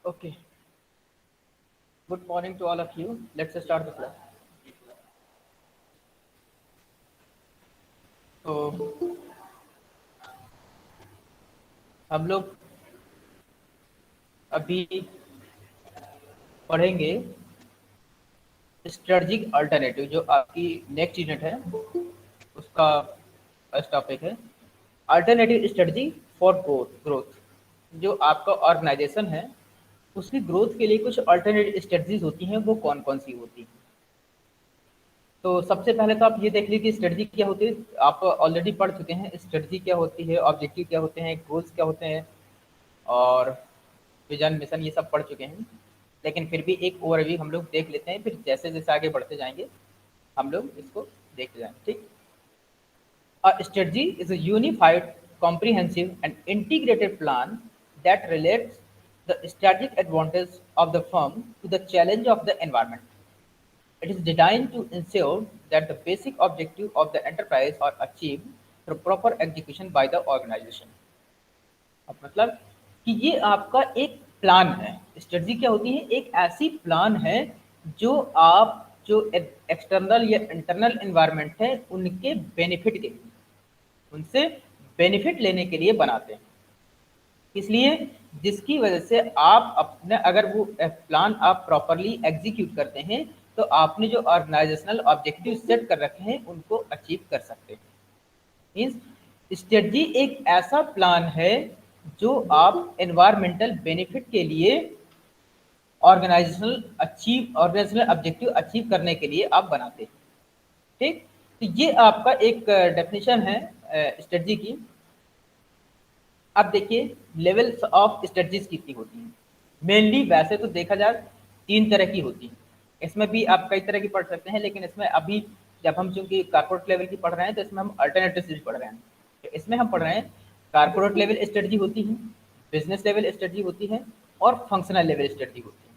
Okay. Good morning to all of you. Let's start the class. तो हम लोग अभी पढ़ेंगे स्ट्रेटजिक अल्टरनेटिव, जो आपकी नेक्स्ट यूनिट है उसका फर्स्ट टॉपिक है। Alternative strategy for growth. जो आपका ऑर्गेनाइजेशन है उसकी ग्रोथ के लिए कुछ अल्टरनेटिव स्ट्रेटजीज होती हैं, वो कौन कौन सी होती हैं। तो सबसे पहले तो आप ये देख लीजिए कि स्ट्रेटजी क्या होती है। आप ऑलरेडी पढ़ चुके हैं स्ट्रेटजी क्या होती है, ऑब्जेक्टिव क्या होते हैं, गोल्स क्या होते हैं, और विजन मिशन ये सब पढ़ चुके हैं। लेकिन फिर भी एक ओवरव्यू हम लोग देख लेते हैं, फिर जैसे जैसे आगे बढ़ते जाएंगे हम लोग इसको देखते जाएंगे। ठीक। A strategy is a unified, comprehensive, and integrated plan that relates the strategic advantage of the firm to the challenge of the environment. It is designed to ensure that the basic objective of the enterprise are achieved through proper execution by the organization. अब मतलब कि ये आपका एक plan है। Strategy क्या होती है? एक ऐसी प्लान है जो आप जो एक्सटर्नल या इंटरनल एनवायरनमेंट है उनके बेनिफिट के लिए, उनसे बेनिफिट लेने के लिए बनाते हैं। इसलिए जिसकी वजह से आप अपने अगर वो प्लान आप प्रॉपरली एग्जीक्यूट करते हैं तो आपने जो ऑर्गेनाइजेशनल ऑब्जेक्टिव सेट कर रखे हैं उनको अचीव कर सकते हैं। मीन्स स्ट्रेटजी एक ऐसा प्लान है जो आप एनवायरमेंटल बेनिफिट के लिए ऑर्गेनाइजेशनल ऑब्जेक्टिव अचीव करने के लिए आप बनाते हैं। ठीक। तो ये आपका एक डेफिनेशन है स्ट्रेटजी की। अब देखिए लेवल्स ऑफ स्ट्रेटजीज कितनी होती हैं। मेनली वैसे तो देखा जाए 3 तरह की होती हैं। इसमें भी आप कई तरह की पढ़ सकते हैं, लेकिन इसमें अभी जब हम चूंकि कारपोरेट लेवल की पढ़ रहे हैं तो इसमें हम अल्टरनेटिव सीरीज पढ़ रहे हैं। तो इसमें हम पढ़ रहे हैं कारपोरेट लेवल स्ट्रेटजी होती है, बिजनेस लेवल स्ट्रेटजी होती है, और फंक्शनल लेवल स्ट्रेटजी होती है।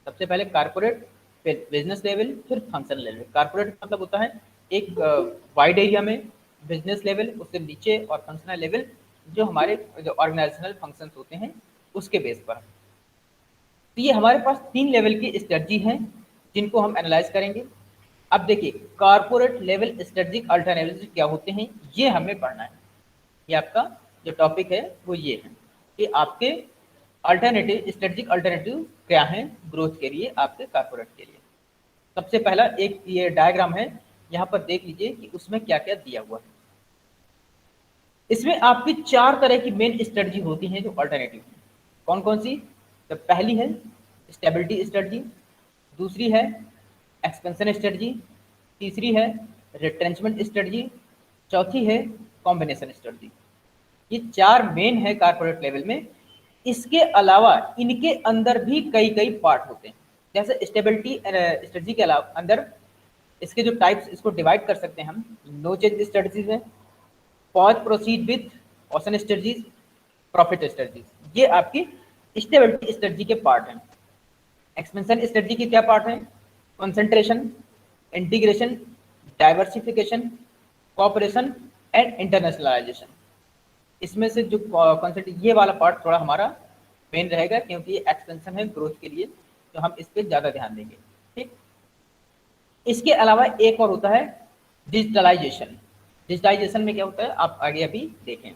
सबसे पहले कारपोरेट, फिर बिजनेस लेवल, फिर फंक्शनल लेवल। कारपोरेट मतलब होता है एक वाइड एरिया में, बिजनेस लेवल उससे नीचे, और फंक्शनल लेवल जो हमारे जो ऑर्गेनाइजेशनल फंक्शंस होते हैं उसके बेस पर। तो ये हमारे पास 3 लेवल की स्ट्रेटजी हैं जिनको हम एनालाइज करेंगे। अब देखिए कारपोरेट लेवल स्ट्रेटजिक अल्टरनेटिव क्या होते हैं ये हमें पढ़ना है। ये आपका जो टॉपिक है वो ये है कि आपके अल्टरनेटिव स्ट्रेटजिक अल्टरनेटिव क्या हैं ग्रोथ के लिए, आपके कारपोरेट के लिए। सबसे पहला एक ये डायग्राम है, यहाँ पर देख लीजिए कि उसमें क्या क्या दिया हुआ है। इसमें आपकी 4 तरह की मेन स्ट्रेटजी होती हैं जो अल्टरनेटिव है। कौन कौन सी? तो पहली है स्टेबिलिटी स्ट्रेटजी, दूसरी है एक्सपेंशन स्ट्रेटजी, तीसरी है रिट्रेंचमेंट स्ट्रेटजी, चौथी है कॉम्बिनेशन स्ट्रेटजी। ये 4 मेन है कारपोरेट लेवल में। इसके अलावा इनके अंदर भी कई कई पार्ट होते हैं। जैसे स्टेबिलिटी स्ट्रेटजी के अलावा अंदर इसके जो टाइप्स, इसको डिवाइड कर सकते हैं हम। नो चेंज स्ट्रेटजीज है, pause proceed with option strategies, profit strategies. ये आपकी स्टेबिलिटी स्ट्रेटजी के पार्ट हैं। एक्सपेंशन स्ट्रेटजी के क्या पार्ट हैं? Concentration, integration, diversification, cooperation and internationalisation. इसमें से जो कॉन्सेप्ट ये वाला पार्ट थोड़ा हमारा मेन रहेगा क्योंकि ये एक्सपेंशन है ग्रोथ के लिए, तो हम इस पर ज़्यादा ध्यान देंगे। ठीक। इसके अलावा एक और होता है डिजिटलाइजेशन। डिजिटलाइजेशन में क्या होता है आप आगे अभी देखें।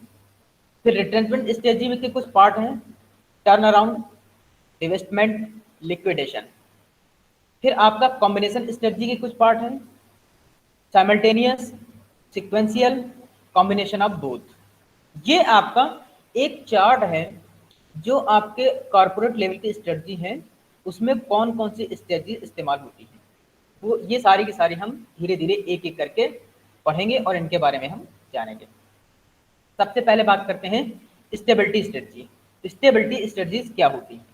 फिर रिट्रेंचमेंट स्ट्रेटजी में के कुछ पार्ट हैं, टर्न अराउंड, डिवेस्टमेंट, लिक्विडेशन। फिर आपका कॉम्बिनेशन स्ट्रेटजी के कुछ पार्ट हैं, simultaneous, sequential, combination of both. ये आपका एक चार्ट है जो आपके कॉर्पोरेट लेवल की स्ट्रेटजी है उसमें कौन कौन सी स्ट्रेटजी इस्तेमाल होती है। वो ये सारी की सारी हम धीरे धीरे एक एक करके पढ़ेंगे और इनके बारे में हम जानेंगे। सबसे पहले बात करते हैं स्टेबिलिटी स्ट्रेटजी। स्टेबिलिटी स्ट्रेटजीज क्या होती है?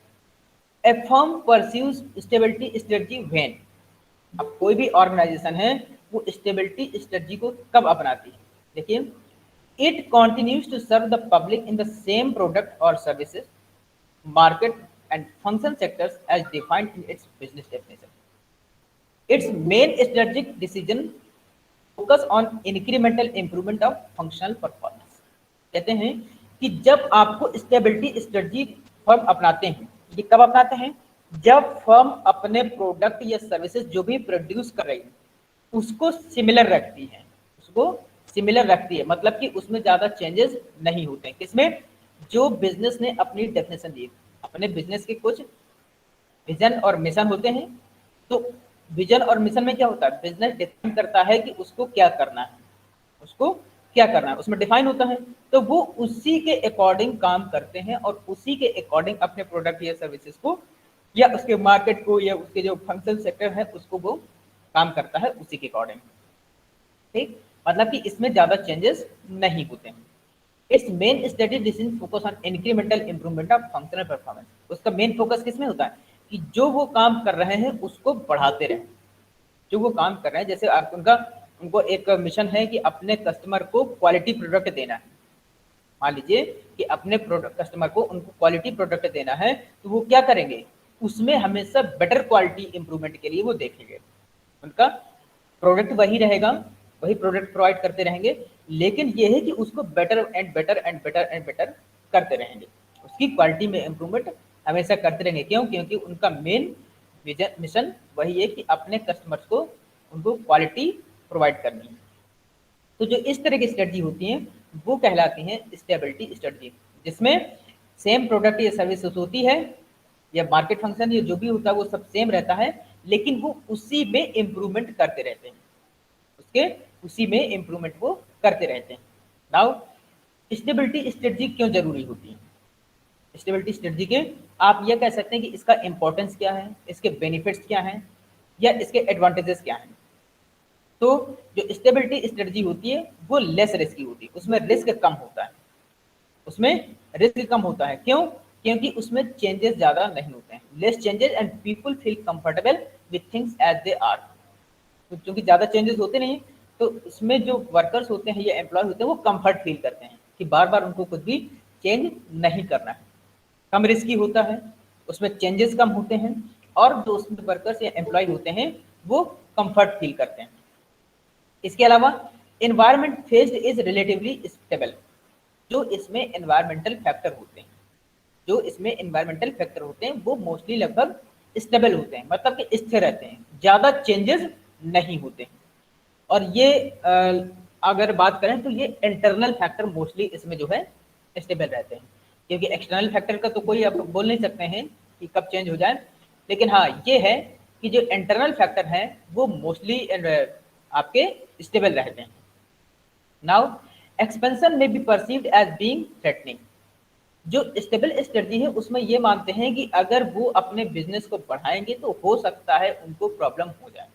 A firm pursues stability strategy when. अब कोई भी ऑर्गेनाइजेशन है वो स्टेबिलिटी स्ट्रेटजी को कब अपनाती है? देखिए, it continues to serve the public in the same product or services, market and function sectors as defined in its business definition. Its main strategic decision focus on incremental improvement of functional performance. कहते हैं कि जब आपको stability strategy firm अपनाते हैं ये कब अपनाते हैं? जब फर्म अपने प्रोडक्ट या सर्विसेज जो भी प्रोड्यूस कर रही है उसको सिमिलर रखती है, उसको सिमिलर रखती है, मतलब कि उसमें ज़्यादा चेंजेस नहीं होते हैं। किसमें? जो बिजनेस ने अपनी डेफिनेशन दी, अपने बिजनेस के कुछ विजन और मिशन होते हैं। तो विजन और मिशन में क्या होता है? बिजनेस डिफाइन करता है कि उसको क्या करना है, उसको क्या करना है, उसमें डिफाइन होता है। तो वो उसी के अकॉर्डिंग काम करते हैं और उसी के अकॉर्डिंग अपने प्रोडक्ट या सर्विसेज को या उसके मार्केट को या उसके जो फंक्शन सेक्टर है उसको वो काम करता है उसी के अकॉर्डिंग। ठीक, मतलब कि इसमें ज्यादा चेंजेस नहीं होते हैं। It's main study decision focus on incremental improvement of functional performance. उसका मेन फोकस किसमें होता है? कि जो वो काम कर रहे हैं उसको बढ़ाते रहें। जो वो काम कर रहे हैं, जैसे आप उनको एक मिशन है कि अपने कस्टमर को क्वालिटी प्रोडक्ट देना है। मान लीजिए कि अपने प्रोडक्ट कस्टमर को उनको क्वालिटी प्रोडक्ट देना है, तो वो क्या करेंगे? उसमें हमेशा बेटर क्वालिटी इंप्रूवमेंट के लिए वो देखेंगे। उनका प्रोडक्ट वही रहेगा, वही प्रोडक्ट प्रोवाइड करते रहेंगे, लेकिन ये है कि उसको better and better and better and better करते रहेंगे। उसकी क्वालिटी में इंप्रूवमेंट हमेशा करते रहेंगे। क्यों? क्योंकि उनका मेन विजन मिशन वही है कि अपने कस्टमर्स को उनको क्वालिटी प्रोवाइड करनी है। तो जो इस तरह की स्ट्रेटजी होती हैं वो कहलाती हैं स्टेबिलिटी स्ट्रेटजी, जिसमें सेम प्रोडक्ट या सर्विस होती है या मार्केट फंक्शन या जो भी होता है वो सब सेम रहता है, लेकिन वो उसी में इम्प्रूवमेंट करते रहते हैं, उसके उसी में इम्प्रूवमेंट वो करते रहते हैं। नाउ स्टेबिलिटी स्ट्रेटजी क्यों जरूरी होती है? स्टेबिलिटी स्ट्रेटजी के आप ये कह सकते हैं कि इसका इंपॉर्टेंस क्या है, इसके बेनिफिट्स क्या हैं या इसके एडवांटेजेस क्या हैं। तो जो स्टेबिलिटी स्ट्रेटजी होती है वो लेस रिस्की होती है, उसमें रिस्क कम होता है, उसमें रिस्क कम होता है। क्यों? क्योंकि उसमें चेंजेस ज़्यादा नहीं होते हैं, less changes and people feel comfortable with things as they are. तो क्योंकि ज़्यादा चेंजेस होते नहीं, तो उसमें जो वर्कर्स होते हैं या एम्प्लॉय होते हैं वो कंफर्ट फील करते हैं कि बार बार उनको कुछ भी चेंज नहीं करना है। कम रिस्की होता है, उसमें चेंजेस कम होते हैं, और जो उसमें वर्कर्स या एम्प्लॉय होते हैं वो कंफर्ट फील करते हैं। इसके अलावा environment faced is relatively stable. जो इसमें एनवायरमेंटल फैक्टर होते हैं, जो इसमें एनवायरमेंटल फैक्टर होते हैं वो मोस्टली लगभग स्टेबल होते हैं, मतलब कि स्थिर रहते हैं, ज़्यादा चेंजेस नहीं होते हैं। और ये अगर बात करें तो ये इंटरनल फैक्टर मोस्टली इसमें जो है स्टेबल रहते हैं, क्योंकि एक्सटर्नल फैक्टर का तो कोई आप बोल नहीं सकते हैं कि कब चेंज हो जाए। लेकिन हाँ ये है कि जो इंटरनल फैक्टर हैं वो मोस्टली आपके स्टेबल रहते हैं। Now expansion may be perceived as being threatening. जो स्टेबल स्ट्रेटजी है उसमें ये मानते हैं कि अगर वो अपने बिजनेस को बढ़ाएंगे तो हो सकता है उनको प्रॉब्लम हो जाए।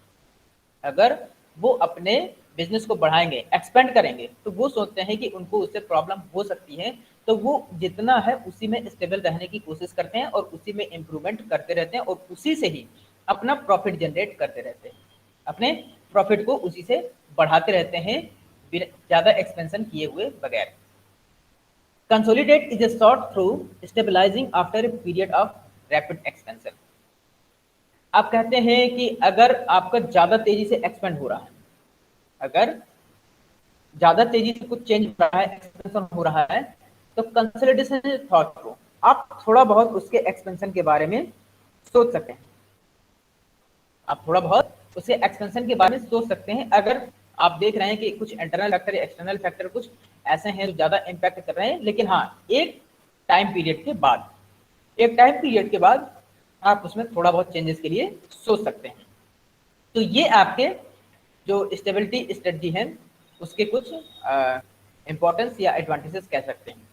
अगर वो अपने बिजनेस को बढ़ाएंगे, एक्सपेंड करेंगे, तो वो सोचते हैं कि उनको उससे प्रॉब्लम हो सकती है, तो वो जितना है उसी में स्टेबल रहने की कोशिश करते हैं और उसी में इम्प्रूवमेंट करते रहते हैं और उसी से ही अपना प्रॉफिट जनरेट करते रहते हैं, अपने प्रॉफिट को उसी से बढ़ाते रहते हैं ज़्यादा एक्सपेंशन किए हुए बगैर। Consolidate is a short through stabilising after a period of rapid expansion. आप कहते हैं कि अगर आपका ज़्यादा तेजी से एक्सपेंड हो रहा है, अगर ज़्यादा तेजी से कुछ चेंज हो रहा है, एक्सपेंशन हो रहा है, तो कंसोलिडेशन थॉट को आप थोड़ा बहुत उसके एक्सपेंशन के बारे में सोच सकते हैं। आप थोड़ा बहुत उसके एक्सपेंशन के बारे में सोच सकते हैं अगर आप देख रहे हैं कि कुछ इंटरनल फैक्टर या एक्सटर्नल फैक्टर कुछ ऐसे हैं जो ज़्यादा इम्पैक्ट कर रहे हैं। लेकिन हाँ एक टाइम पीरियड के बाद, एक टाइम पीरियड के बाद आप उसमें थोड़ा बहुत चेंजेस के लिए सोच सकते हैं। तो ये आपके जो स्टेबिलिटी स्ट्रेटजी है उसके कुछ इंपॉर्टेंस या एडवांटेजेस कह सकते हैं।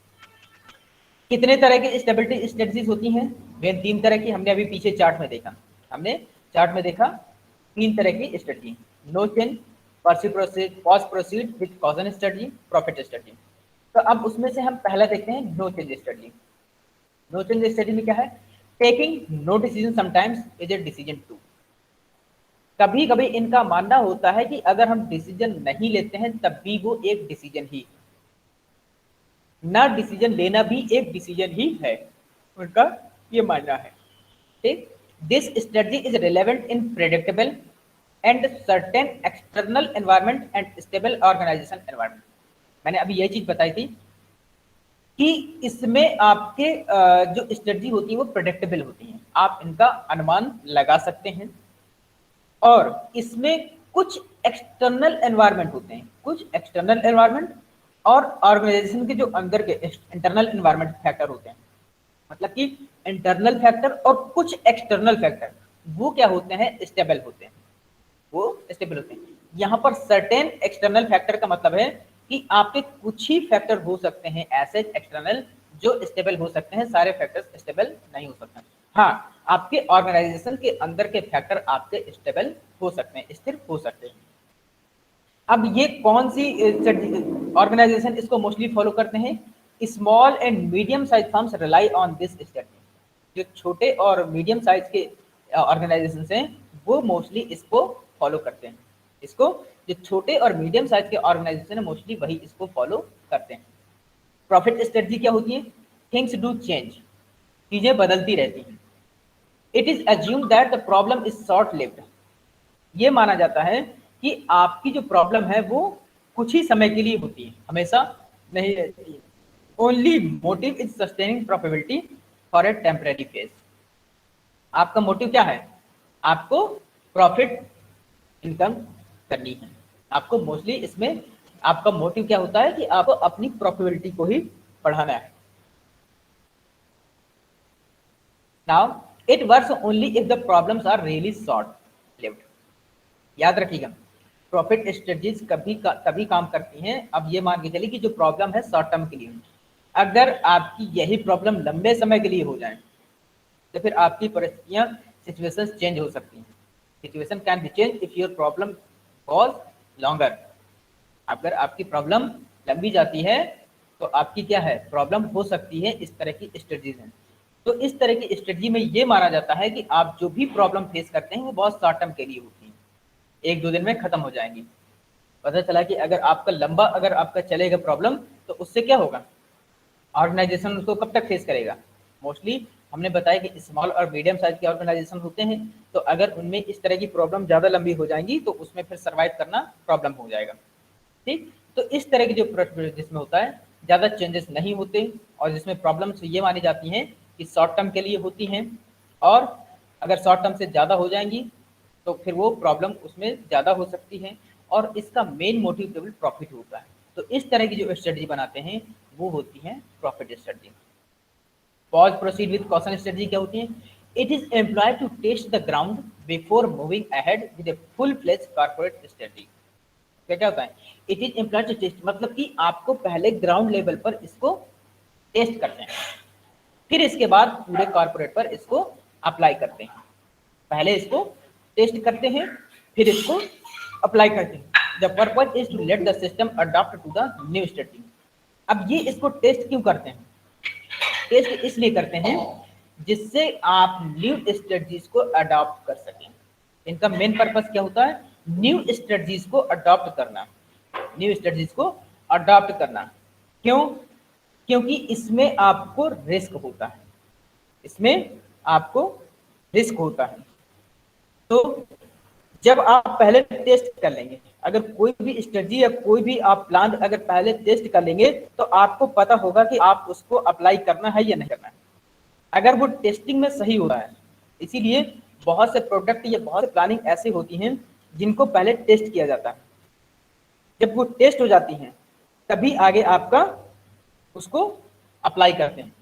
कितने तरह की स्टेबिलिटी स्ट्रेटजीज होती हैं? मेन तीन तरह की हमने अभी पीछे चार्ट में देखा, हमने चार्ट में देखा तीन तरह की strategy. No change, pause proceed with caution strategy, profit strategy. तो अब उसमें से हम पहला देखते हैं no change strategy. No change strategy में क्या है? Taking no decision sometimes is a decision too. कभी कभी इनका मानना होता है कि अगर हम डिसीजन नहीं लेते हैं तब भी वो एक डिसीजन ही, ना डिसीजन लेना भी एक डिसीजन ही है, उनका ये मानना है। ठीक, this strategy is relevant in predictable and certain external environment and stable organisation environment. मैंने अभी यही चीज बताई थी कि इसमें आपके जो स्ट्रेटजी होती है वो प्रेडिक्टेबल होती हैं, आप इनका अनुमान लगा सकते हैं। और इसमें कुछ एक्सटर्नल एनवायरनमेंट होते हैं, कुछ एक्सटर्नल एनवायरनमेंट और ऑर्गेनाइजेशन के जो अंदर के इंटरनल एनवायरनमेंट फैक्टर होते हैं। मतलब कि इंटरनल फैक्टर और कुछ एक्सटर्नल फैक्टर वो क्या होते हैं, स्टेबल होते हैं, वो स्टेबल होते हैं। यहाँ पर सर्टेन एक्सटर्नल फैक्टर का मतलब है कि आपके कुछ ही फैक्टर हो सकते हैं ऐसे एक्सटर्नल जो स्टेबल हो सकते हैं, सारे फैक्टर्स स्टेबल नहीं हो सकते। हाँ, आपके ऑर्गेनाइजेशन के अंदर के फैक्टर आपके स्टेबल हो सकते हैं, स्थिर हो सकते हैं। अब ये कौन सी ऑर्गेनाइजेशन इसको मोस्टली फॉलो करते हैं? Small and medium size firms rely on this strategy. जो छोटे और मीडियम साइज के ऑर्गेनाइजेशन हैं वो मोस्टली इसको फॉलो करते हैं। इसको जो छोटे और मीडियम साइज के ऑर्गेनाइजेशन है मोस्टली वही इसको फॉलो करते हैं। प्रॉफिट स्ट्रेटजी क्या होती है? थिंग्स डू चेंज, चीजें बदलती रहती हैं। It is assume that the problem is short lived. ये माना जाता है कि आपकी जो प्रॉब्लम है वो कुछ ही समय के लिए होती है, हमेशा नहीं रहती है। Only motive is sustaining profitability for a temporary phase. आपका मोटिव क्या है? आपको प्रॉफिट इनकम करनी है। आपको मोस्टली इसमें आपका मोटिव क्या होता है कि आपको अपनी प्रॉफिटेबिलिटी को ही बढ़ाना है। Now it works only if the problems are really short lived. याद रखिएगा, प्रॉफिट स्ट्रेटजीज तभी काम करती हैं, अब ये मान के चलिए कि जो प्रॉब्लम है शॉर्ट टर्म के लिए, अगर आपकी यही प्रॉब्लम लंबे समय के लिए हो जाए तो फिर आपकी परिस्थितियां सिचुएशंस चेंज हो सकती हैं। Situation can be change if your problem was longer. अगर आपकी प्रॉब्लम लंबी जाती है तो आपकी क्या है, प्रॉब्लम हो सकती है। इस तरह की स्ट्रेटजीज हैं। तो इस तरह की स्ट्रेटजी में ये माना जाता है कि आप जो भी प्रॉब्लम फेस करते हैं वो बहुत शॉर्ट टर्म के लिए होती है, एक दो दिन में खत्म हो जाएंगी। पता चला कि अगर आपका लंबा अगर आपका चलेगा प्रॉब्लम तो उससे क्या होगा, ऑर्गेनाइजेशन उसको कब तक फेस करेगा? मोस्टली हमने बताया कि स्मॉल और मीडियम साइज के ऑर्गेनाइजेशन होते हैं, तो अगर उनमें इस तरह की प्रॉब्लम ज़्यादा लंबी हो जाएंगी तो उसमें फिर सर्वाइव करना प्रॉब्लम हो जाएगा। ठीक, तो इस तरह की जो जिसमें होता है ज़्यादा चेंजेस नहीं होते और जिसमें प्रॉब्लम्स ये मानी जाती हैं कि शॉर्ट टर्म के लिए होती हैं, और अगर शॉर्ट टर्म से ज़्यादा हो जाएंगी तो फिर वो प्रॉब्लम उसमें ज़्यादा हो सकती है और इसका मेन मोटिव केवल प्रॉफिट होता है। तो इस तरह की जो स्ट्रेटजी बनाते हैं वो होती है profit strategy. Pause proceed with caution strategy क्या होती है? It is employed to test the ground before moving ahead with a full fledge corporate strategy. क्या क्या होता है? It is employed to test, मतलब कि आपको पहले ग्राउंड लेवल पर इसको टेस्ट करते हैं, फिर इसके बाद पूरे कॉर्पोरेट पर इसको अप्लाई करते हैं। पहले इसको टेस्ट करते हैं, फिर इसको अप्लाई करते हैं। The purpose is to let the system adopt to the new strategy. अब ये इसको टेस्ट क्यों करते हैं? टेस्ट इसलिए करते हैं जिससे आप न्यू स्ट्रेटजीज को अडॉप्ट कर सकें। इनका मेन पर्पस क्या होता है? न्यू स्ट्रेटजीज को अडॉप्ट करना, न्यू स्ट्रेटजीज को अडॉप्ट करना। क्यों? क्योंकि इसमें आपको रिस्क होता है, इसमें आपको रिस्क होता है। तो जब आप पहले टेस्ट कर लेंगे, अगर कोई भी स्ट्रेटजी या कोई भी आप प्लान अगर पहले टेस्ट कर लेंगे तो आपको पता होगा कि आप उसको अप्लाई करना है या नहीं करना है। अगर वो टेस्टिंग में सही हो रहा है, इसीलिए बहुत से प्रोडक्ट या बहुत से प्लानिंग ऐसी होती हैं जिनको पहले टेस्ट किया जाता है। जब वो टेस्ट हो जाती हैं तभी आगे आपका उसको अप्लाई करते हैं।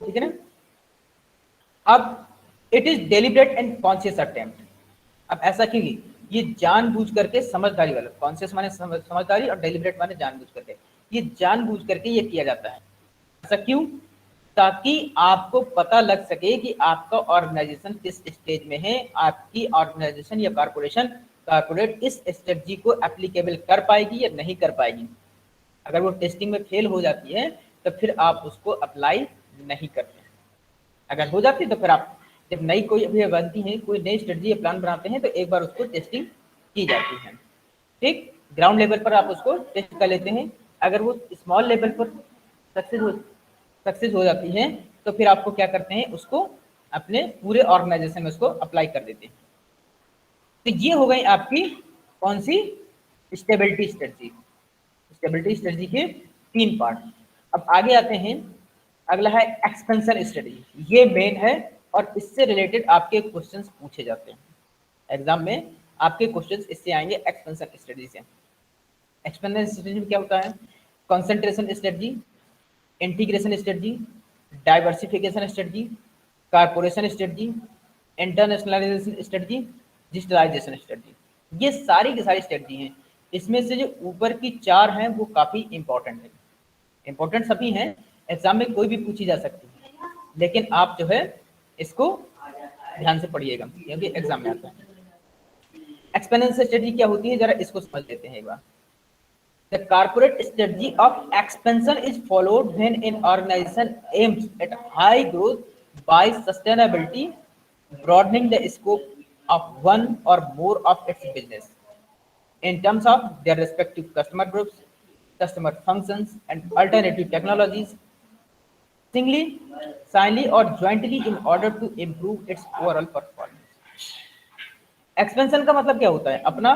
ठीक है ना? अब it is deliberate and conscious attempt. अब ऐसा क्यों? ये जानबूझ करके, समझदारी वाला, कॉन्शियस माने समझदारी और डेलिब्रेट माने जानबूझ करके, ये जानबूझ करके ये किया जाता है। ऐसा क्यों? ताकि आपको पता लग सके कि आपका ऑर्गेनाइजेशन किस स्टेज में है, आपकी ऑर्गेनाइजेशन या कॉर्पोरेट इस स्ट्रेटजी को एप्लीकेबल कर पाएगी या नहीं कर पाएगी। अगर वो टेस्टिंग में फेल हो जाती है तो फिर आप उसको अप्लाई नहीं करते। अगर हो जाती है तो फिर आप जब नई कोई अभी बनती है, कोई नई स्ट्रेटजी या प्लान बनाते हैं तो एक बार उसको टेस्टिंग की जाती है। ठीक, ग्राउंड लेवल पर आप उसको टेस्ट कर लेते हैं। अगर वो स्मॉल लेवल पर सक्सेस हो जाती है तो फिर आपको क्या करते हैं, उसको अपने पूरे ऑर्गेनाइजेशन में उसको अप्लाई कर देते हैं। तो ये हो गई आपकी कौन सी? Stability strategy. स्टेबिलिटी स्ट्रेटजी के 3 पार्ट। अब आगे आते हैं, अगला है एक्सपेंशन स्टडी। ये मेन है और इससे रिलेटेड आपके क्वेश्चंस पूछे जाते हैं एग्जाम में। आपके क्वेश्चंस इससे आएंगे, एक्सपेंशन स्टडी से। एक्सपेंशन स्टडी में क्या होता है? Concentration strategy, integration strategy, diversification strategy, corporation strategy, internationalisation strategy, digitalisation strategy. ये सारी की सारी स्ट्रेटजी हैं। इसमें से जो ऊपर की चार हैं वो काफ़ी इंपॉर्टेंट है। इंपॉर्टेंट सभी हैं, एग्जाम में कोई भी पूछी जा सकती है, लेकिन आप जो है इसको ध्यान से पढ़िएगा क्योंकि एग्जाम में आता है। एक्सपेंशन स्ट्रेटजी क्या होती है, जरा इसको समझ लेते हैं एक बार। The corporate strategy of expansion is followed when an organization aims at high growth by sustainability, broadening the scope of one or more of its business in terms of their respective customer groups, customer functions, and alternative technologies, singly, silently, or jointly in order to improve its overall performance. Expansion का मतलब क्या होता है? अपना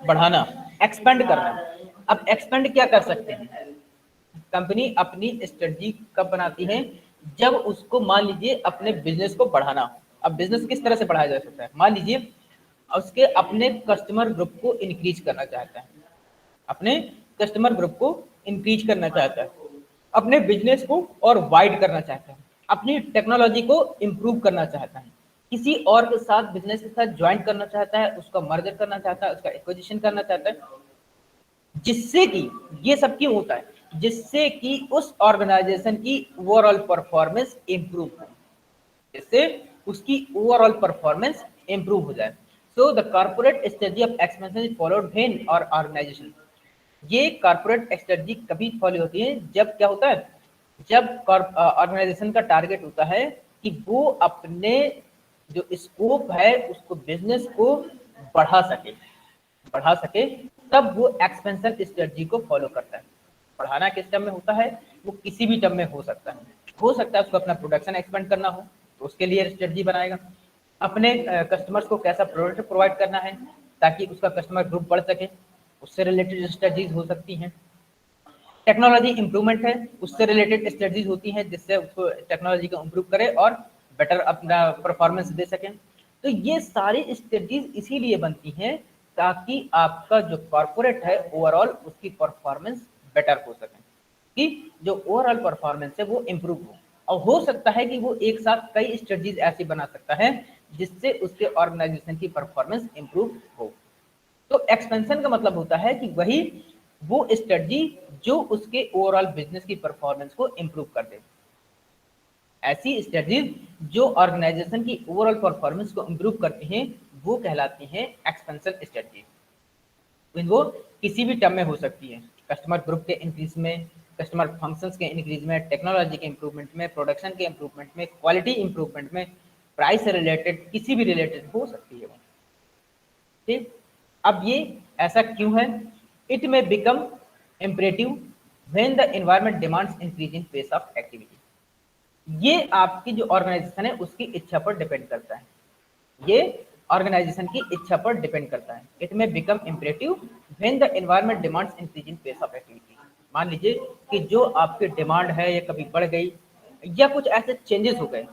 बढ़ाना, expand करना। अब expand क्या कर सकते हैं? कंपनी अपनी स्ट्रेटजी कब बनाती है? जब उसको मान लीजिए अपने बिजनेस को बढ़ाना हो। अब बिजनेस किस तरह से बढ़ाया जा सकता है? मान लीजिए उसके अपने कस्टमर ग्रुप को इंक्रीज करना चाहता है, अपने कस्टमर ग्रुप को इंक्रीज करना चाहता है, अपने बिजनेस को और वाइड करना चाहता है, अपनी टेक्नोलॉजी को इम्प्रूव करना चाहता है, किसी और के साथ बिजनेस के साथ ज्वाइन करना चाहता है, उसका मर्जर करना चाहता है, उसका एक्विजिशन करना चाहता है, जिससे कि ये सब क्यों होता है? जिससे कि उस ऑर्गेनाइजेशन की ओवरऑल परफॉर्मेंस इंप्रूव हो, जिससे उसकी ओवरऑल परफॉर्मेंस इंप्रूव हो जाए। So the corporate strategy of expansion is followed when और ऑर्गेनाइजेशन, ये कॉर्पोरेट स्ट्रेटजी कभी फॉलो होती है जब क्या होता है? जब ऑर्गेनाइजेशन का टारगेट होता है कि वो अपने जो स्कोप है उसको, बिजनेस को बढ़ा सके, बढ़ा सके, तब वो एक्सपेंशन स्ट्रेटजी को फॉलो करता है। बढ़ाना किस टर्म में होता है? वो किसी भी टर्म में हो सकता है। हो सकता है उसको अपना प्रोडक्शन एक्सपेंड करना हो तो उसके लिए स्ट्रेटजी बनाएगा। अपने कस्टमर्स को कैसा प्रोडक्ट प्रोवाइड करना है ताकि उसका कस्टमर ग्रुप बढ़ सके, उससे रिलेटेड स्ट्रेटजीज हो सकती हैं। टेक्नोलॉजी इंप्रूवमेंट है, उससे रिलेटेड स्ट्रेटजीज होती हैं जिससे उसको टेक्नोलॉजी को इम्प्रूव करे और बेटर अपना परफॉर्मेंस दे सकें। तो ये सारी स्ट्रेटजीज इसीलिए बनती हैं ताकि आपका जो कॉर्पोरेट है ओवरऑल उसकी परफॉर्मेंस बेटर हो सके, कि जो ओवरऑल परफॉर्मेंस है वो इम्प्रूव हो। और हो सकता है कि वो एक साथ कई स्ट्रेटजीज ऐसी बना सकता है जिससे उसके ऑर्गेनाइजेशन की परफॉर्मेंस इम्प्रूव हो। तो एक्सपेंशन का मतलब होता है कि वही वो स्ट्रेटजी जो उसके ओवरऑल बिजनेस की परफॉर्मेंस को इम्प्रूव कर दे। ऐसी स्ट्रेटजीज जो ऑर्गेनाइजेशन की ओवरऑल परफॉर्मेंस को इम्प्रूव करती हैं वो कहलाती हैं एक्सपेंशन स्ट्रेटजी। वो किसी भी टर्म में हो सकती है, कस्टमर ग्रुप के इंक्रीज में, कस्टमर फंक्शंस के इंक्रीज में, टेक्नोलॉजी के इंप्रूवमेंट में, प्रोडक्शन के इंप्रूवमेंट में, क्वालिटी इंप्रूवमेंट में, प्राइस से रिलेटेड, किसी भी रिलेटेड हो सकती है वो। ठीक, अब ये ऐसा क्यों है? It may become imperative when the environment demands increasing pace of activity. ये आपकी जो ऑर्गेनाइजेशन है उसकी इच्छा पर डिपेंड करता है, ये ऑर्गेनाइजेशन की इच्छा पर डिपेंड करता है। It may become imperative when the environment demands increasing pace of activity. मान लीजिए कि जो आपकी डिमांड है ये कभी बढ़ गई या कुछ ऐसे चेंजेस हो गए,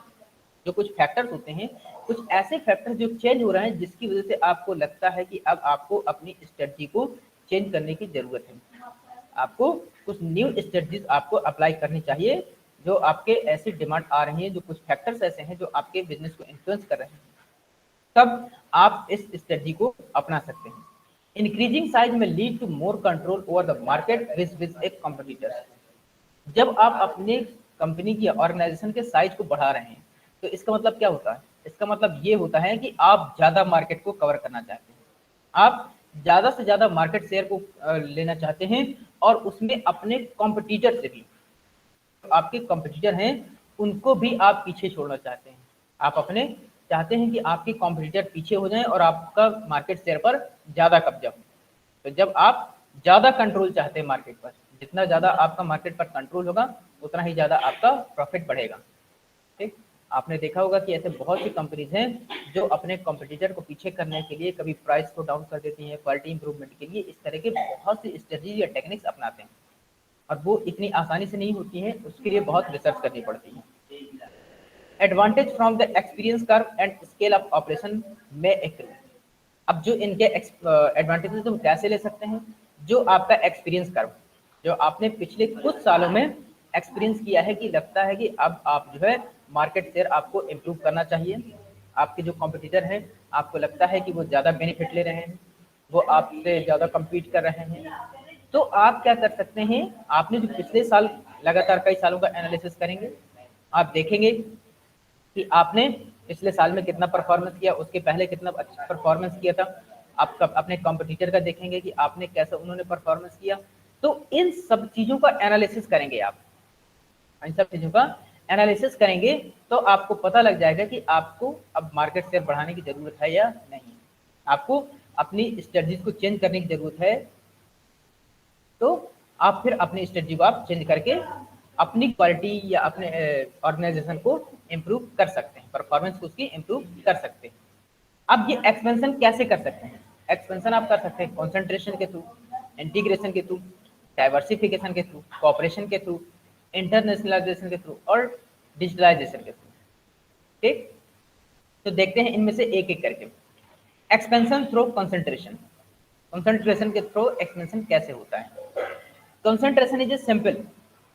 जो कुछ फैक्टर्स होते हैं, कुछ ऐसे फैक्टर्स जो चेंज हो रहे हैं जिसकी वजह से आपको लगता है कि अब आपको अपनी स्ट्रेटजी को चेंज करने की जरूरत है। आपको कुछ न्यू स्ट्रेटजीज आपको अप्लाई करनी चाहिए। जो आपके ऐसी डिमांड आ रही है, जो कुछ फैक्टर्स ऐसे हैं जो आपके बिजनेस को इन्फ्लुएंस कर रहे हैं, तब आप इस स्ट्रेटजी को अपना सकते हैं। Increasing size may lead to more control over the market with a competitors. जब आप अपने कंपनी की ऑर्गेनाइजेशन के साइज को बढ़ा रहे हैं तो इसका मतलब क्या होता है? इसका मतलब ये होता है कि आप ज़्यादा मार्केट को कवर करना चाहते हैं, आप ज़्यादा से ज़्यादा मार्केट शेयर को लेना चाहते हैं और उसमें अपने कॉम्पिटिटर से भी, आपके कॉम्पिटिटर हैं उनको भी आप पीछे छोड़ना चाहते हैं। आप अपने चाहते हैं कि आपके कॉम्पिटिटर पीछे हो जाएं और आपका मार्केट शेयर पर ज़्यादा कब्जा हो। तो जब आप ज़्यादा कंट्रोल चाहते हैं मार्केट पर, जितना ज़्यादा आपका मार्केट पर कंट्रोल होगा उतना ही ज़्यादा आपका प्रॉफिट बढ़ेगा। ठीक, आपने देखा होगा कि ऐसे बहुत सी कंपनीज हैं जो अपने कॉम्पिटिटर को पीछे करने के लिए कभी प्राइस को डाउन कर देती हैं, क्वालिटी इंप्रूवमेंट के लिए इस तरह के बहुत सी स्ट्रेटजी या टेक्निक्स अपनाते हैं। और वो इतनी आसानी से नहीं होती है, उसके लिए बहुत रिसर्च करनी पड़ती है। Advantage from the experience curve and scale of operation में एक, अब जो इनके एडवांटेजेस तुम कैसे ले सकते हैं, जो आपका एक्सपीरियंस कर्व, जो आपने पिछले कुछ सालों में एक्सपीरियंस किया है कि लगता है कि अब आप जो है मार्केट शेयर आपको इम्प्रूव करना चाहिए, आपके जो कॉम्पिटिटर हैं आपको लगता है कि वो ज़्यादा बेनिफिट ले रहे हैं, वो आपसे ज़्यादा compete कर रहे हैं, तो आप क्या कर सकते हैं, आपने जो पिछले साल लगातार कई सालों का एनालिसिस करेंगे, आप देखेंगे कि आपने पिछले साल में कितना परफॉर्मेंस किया, उसके पहले कितना अच्छा परफॉर्मेंस किया था, आप अपने कॉम्पिटिटर का देखेंगे कि आपने कैसा उन्होंने परफॉर्मेंस किया, तो इन सब चीज़ों का एनालिसिस करेंगे आप, इन सब चीज़ों का एनालिसिस करेंगे तो आपको पता लग जाएगा कि आपको अब मार्केट शेयर बढ़ाने की ज़रूरत है या नहीं, आपको अपनी स्ट्रेटजीज को चेंज करने की ज़रूरत है, तो आप फिर अपनी स्ट्रेटजी को आप चेंज करके अपनी क्वालिटी या अपने ऑर्गेनाइजेशन को इम्प्रूव कर सकते हैं, परफॉर्मेंस को उसकी इम्प्रूव कर सकते हैं। अब ये एक्सपेंशन कैसे कर सकते हैं, एक्सपेंशन आप कर सकते हैं कॉन्सेंट्रेशन के थ्रू, इंटीग्रेशन के थ्रू, डाइवर्सिफिकेशन के थ्रू, कॉपरेशन के थ्रू, इंटरनेशनलाइजेशन के थ्रू और डिजिटलाइजेशन के थ्रू। ठीक, तो देखते हैं इनमें से एक एक करके। एक्सपेंशन थ्रू कंसंट्रेशन, कंसंट्रेशन के थ्रू एक्सपेंशन कैसे होता है। Concentration is a simple,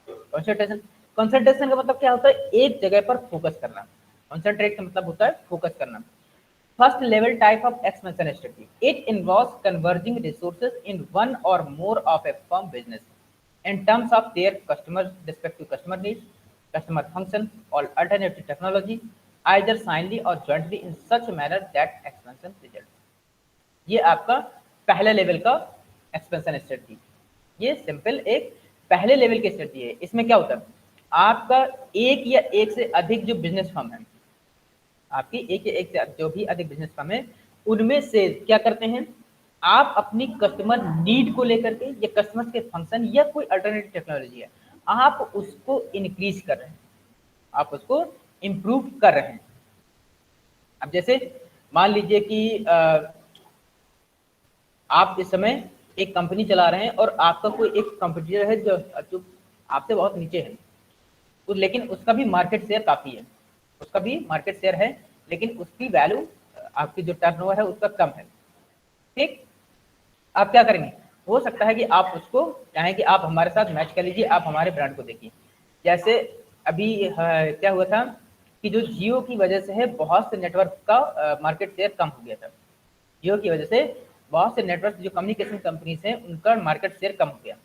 concentration, concentration का मतलब क्या होता है, एक जगह पर फोकस करना, कंसंट्रेट का मतलब होता है फोकस करना। First level type of expansion strategy, it involves converging resources in one और more of a firm business in terms of their customers respective customer needs, customer function or alternative technology, either silently or jointly in such a manner that expansion results। ये आपका पहले level का expansion strategy, ये simple एक पहले level की strategy है। इसमें क्या होता है, आपका एक या एक से अधिक जो बिजनेस फर्म है, आपकी एक या एक से जो भी अधिक बिजनेस फर्म है, उनमें से क्या करते हैं, आप अपनी कस्टमर नीड को लेकर के या कस्टमर के फंक्शन या कोई अल्टरनेटिव टेक्नोलॉजी है, आप उसको इंक्रीज कर रहे हैं, आप उसको इम्प्रूव कर रहे हैं। अब जैसे मान लीजिए कि आप इस समय एक कंपनी चला रहे हैं और आपका कोई एक कंपटीटर है जो आपसे बहुत नीचे है, लेकिन उसका भी मार्केट शेयर काफ़ी है, उसका भी मार्केट शेयर है, लेकिन उसकी वैल्यू, आपकी जो टर्नओवर है उसका कम है। ठीक, आप क्या करेंगे, हो सकता है कि आप उसको चाहें कि आप हमारे साथ मैच कर लीजिए, आप हमारे ब्रांड को देखिए। जैसे अभी क्या हुआ था कि जो जियो की वजह से है बहुत से नेटवर्क का मार्केट शेयर कम हो गया था, जियो की वजह से बहुत से नेटवर्क जो कम्युनिकेशन कंपनीज हैं उनका मार्केट शेयर कम हो गया,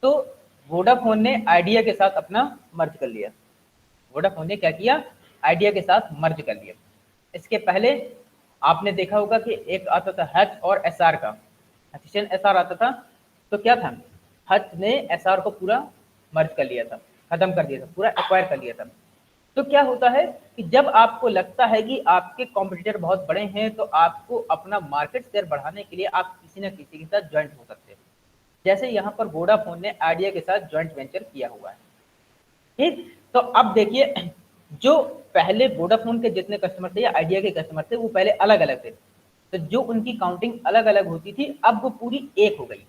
तो वोडाफोन ने आइडिया के साथ अपना मर्ज कर लिया, वोडाफोन ने क्या किया, आइडिया के साथ मर्ज कर लिया। इसके पहले आपने देखा होगा कि एक आता था हच और एसआर का, हचीशन एसआर आता था, तो क्या था, हच ने एसआर को पूरा मर्ज कर लिया था, खत्म कर दिया था, पूरा एक्वायर कर लिया था। तो क्या होता है कि जब आपको लगता है कि आपके कॉम्पिटिटर बहुत बड़े हैं, तो आपको अपना मार्केट शेयर बढ़ाने के लिए आप किसी न किसी के साथ ज्वाइंट हो सकते हैं, जैसे यहाँ पर वोडाफोन ने आइडिया के साथ ज्वाइंट वेंचर किया हुआ है। ठीक, तो अब देखिए, जो पहले वोडाफोन के जितने कस्टमर थे या आइडिया के कस्टमर थे वो पहले अलग अलग थे, तो जो उनकी काउंटिंग अलग अलग होती थी अब वो पूरी एक हो गई,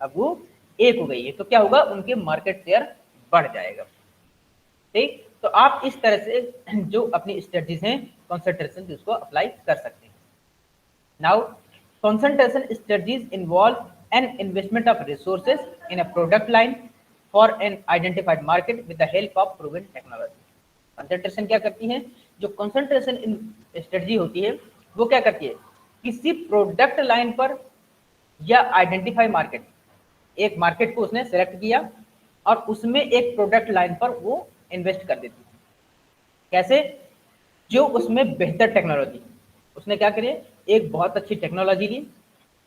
अब वो एक हो गई है, तो क्या होगा, उनके मार्केट शेयर बढ़ जाएगा। ठीक, तो आप इस तरह से जो अपनी स्ट्रेटजीज हैं कॉन्सेंट्रेशन उसको अप्लाई कर सकते हैं। Now concentration strategies involve an investment of resources in a product line for an identified market with the help of proven technology। Concentration क्या करती है, जो कंसंट्रेशन स्ट्रेटजी होती है वो क्या करती है, किसी प्रोडक्ट लाइन पर या आइडेंटिफाई मार्केट, एक मार्केट को उसने सेलेक्ट किया और उसमें एक प्रोडक्ट लाइन पर वो इन्वेस्ट कर देती है। कैसे, जो उसमें बेहतर टेक्नोलॉजी, उसने क्या करी, एक बहुत अच्छी टेक्नोलॉजी ली,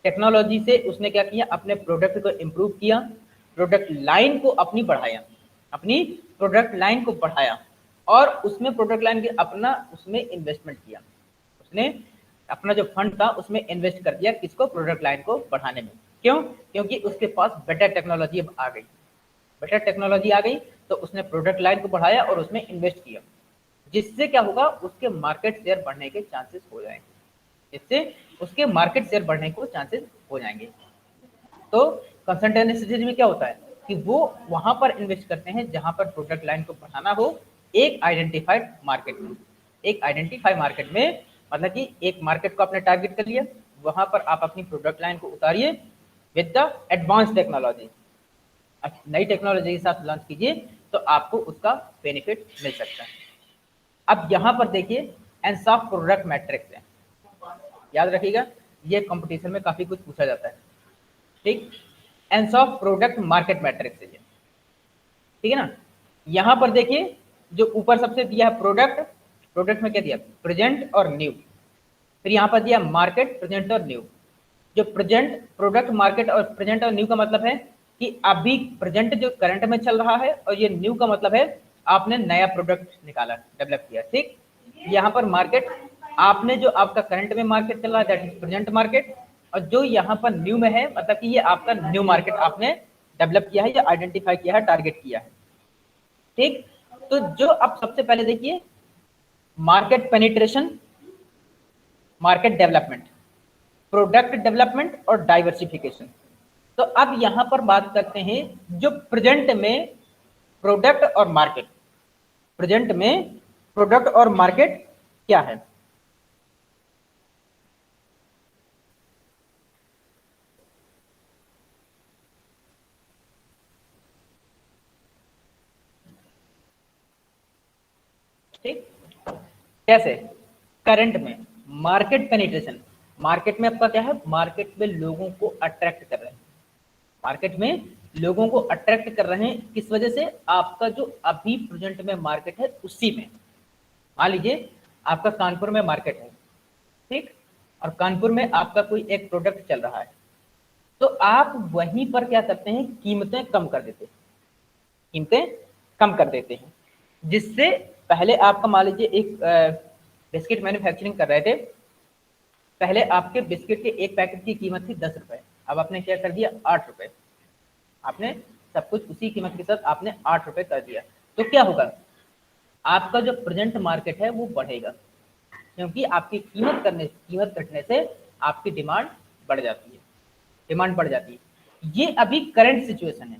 टेक्नोलॉजी से उसने क्या किया, अपने प्रोडक्ट को इम्प्रूव किया, प्रोडक्ट लाइन को अपनी बढ़ाया, अपनी प्रोडक्ट लाइन को बढ़ाया और उसमें प्रोडक्ट लाइन के अपना उसमें इन्वेस्टमेंट किया, उसने अपना जो फंड था उसमें इन्वेस्ट कर दिया, किसको, प्रोडक्ट लाइन को बढ़ाने में। क्यों, क्योंकि उसके पास बेटर टेक्नोलॉजी अब आ गई, बेटर टेक्नोलॉजी आ गई, तो उसने प्रोडक्ट लाइन को बढ़ाया और उसमें इन्वेस्ट किया, जिससे क्या होगा, उसके मार्केट शेयर बढ़ने के चांसेस हो जाएंगे, इससे उसके मार्केट शेयर बढ़ने को चांसेस हो जाएंगे। तो कंसल्टेंसी में क्या होता है, कि वो वहां पर इन्वेस्ट करते हैं जहां पर प्रोडक्ट लाइन को बढ़ाना हो एक आइडेंटिफाइड मार्केट में। एक आइडेंटिफाइड मार्केट में मतलब कि एक मार्केट को आपने टारगेट कर लिया, वहां पर आप अपनी प्रोडक्ट लाइन को उतारिए विद द एडवांस टेक्नोलॉजी, नई टेक्नोलॉजी के साथ लॉन्च कीजिए तो आपको उसका बेनिफिट मिल सकता है। अब यहाँ पर देखिए एनसॉफ प्रोडक्ट मैट्रिक्स है, याद रखिएगा ये कंपटीशन में काफी कुछ पूछा जाता है। ठीक, एनसॉफ प्रोडक्ट मार्केट मैट्रिक्स है ये, ठीक है ना। यहाँ पर देखिए जो ऊपर सबसे दिया है प्रोडक्ट, प्रोडक्ट में क्या दिया प्रेजेंट और न्यू, फिर यहाँ पर दिया मार्केट प्रेजेंट और न्यू। जो प्रेजेंट प्रोडक्ट मार्केट और प्रेजेंट और न्यू का मतलब है कि अभी प्रेजेंट जो करंट में चल रहा है, और ये न्यू का मतलब है आपने नया प्रोडक्ट निकाला डेवलप किया। ठीक, यहाँ पर मार्केट आपने जो आपका करंट में मार्केट चल रहा है दैट इज प्रेजेंट मार्केट, और जो यहाँ पर न्यू में है मतलब कि ये आपका न्यू मार्केट आपने डेवलप किया है या आइडेंटिफाई किया है, टारगेट किया है। ठीक, तो जो अब सबसे पहले देखिए market penetration, market development, product development और डाइवर्सिफिकेशन। तो अब यहां पर बात करते हैं जो प्रेजेंट में प्रोडक्ट और मार्केट, प्रेजेंट में प्रोडक्ट और मार्केट क्या है। ठीक, कैसे करंट में मार्केट पेनिट्रेशन, मार्केट में आपका क्या है, मार्केट में लोगों को अट्रैक्ट कर रहे हैं, मार्केट में लोगों को अट्रैक्ट कर रहे हैं किस वजह से, आपका जो अभी प्रेजेंट में मार्केट है उसी में। मान लीजिए आपका कानपुर में मार्केट है, ठीक, और कानपुर में आपका कोई एक प्रोडक्ट चल रहा है, तो आप वहीं पर क्या करते हैं कीमतें कम कर देते हैं, कीमतें कम कर देते हैं, जिससे पहले आपका मान लीजिए एक बिस्किट मैन्युफैक्चरिंग कर रहे थे, पहले आपके बिस्किट के एक पैकेट की कीमत थी 10 रुपए, अब आपने क्या कर दिया 8 रुपए, आपने सब कुछ उसी कीमत के साथ आपने 8 रुपए कर दिया। तो क्या होगा, आपका जो प्रेजेंट मार्केट है वो बढ़ेगा, क्योंकि आपकी कीमत घटने से आपकी डिमांड बढ़ जाती है, डिमांड बढ़ जाती है। ये अभी करंट सिचुएशन है,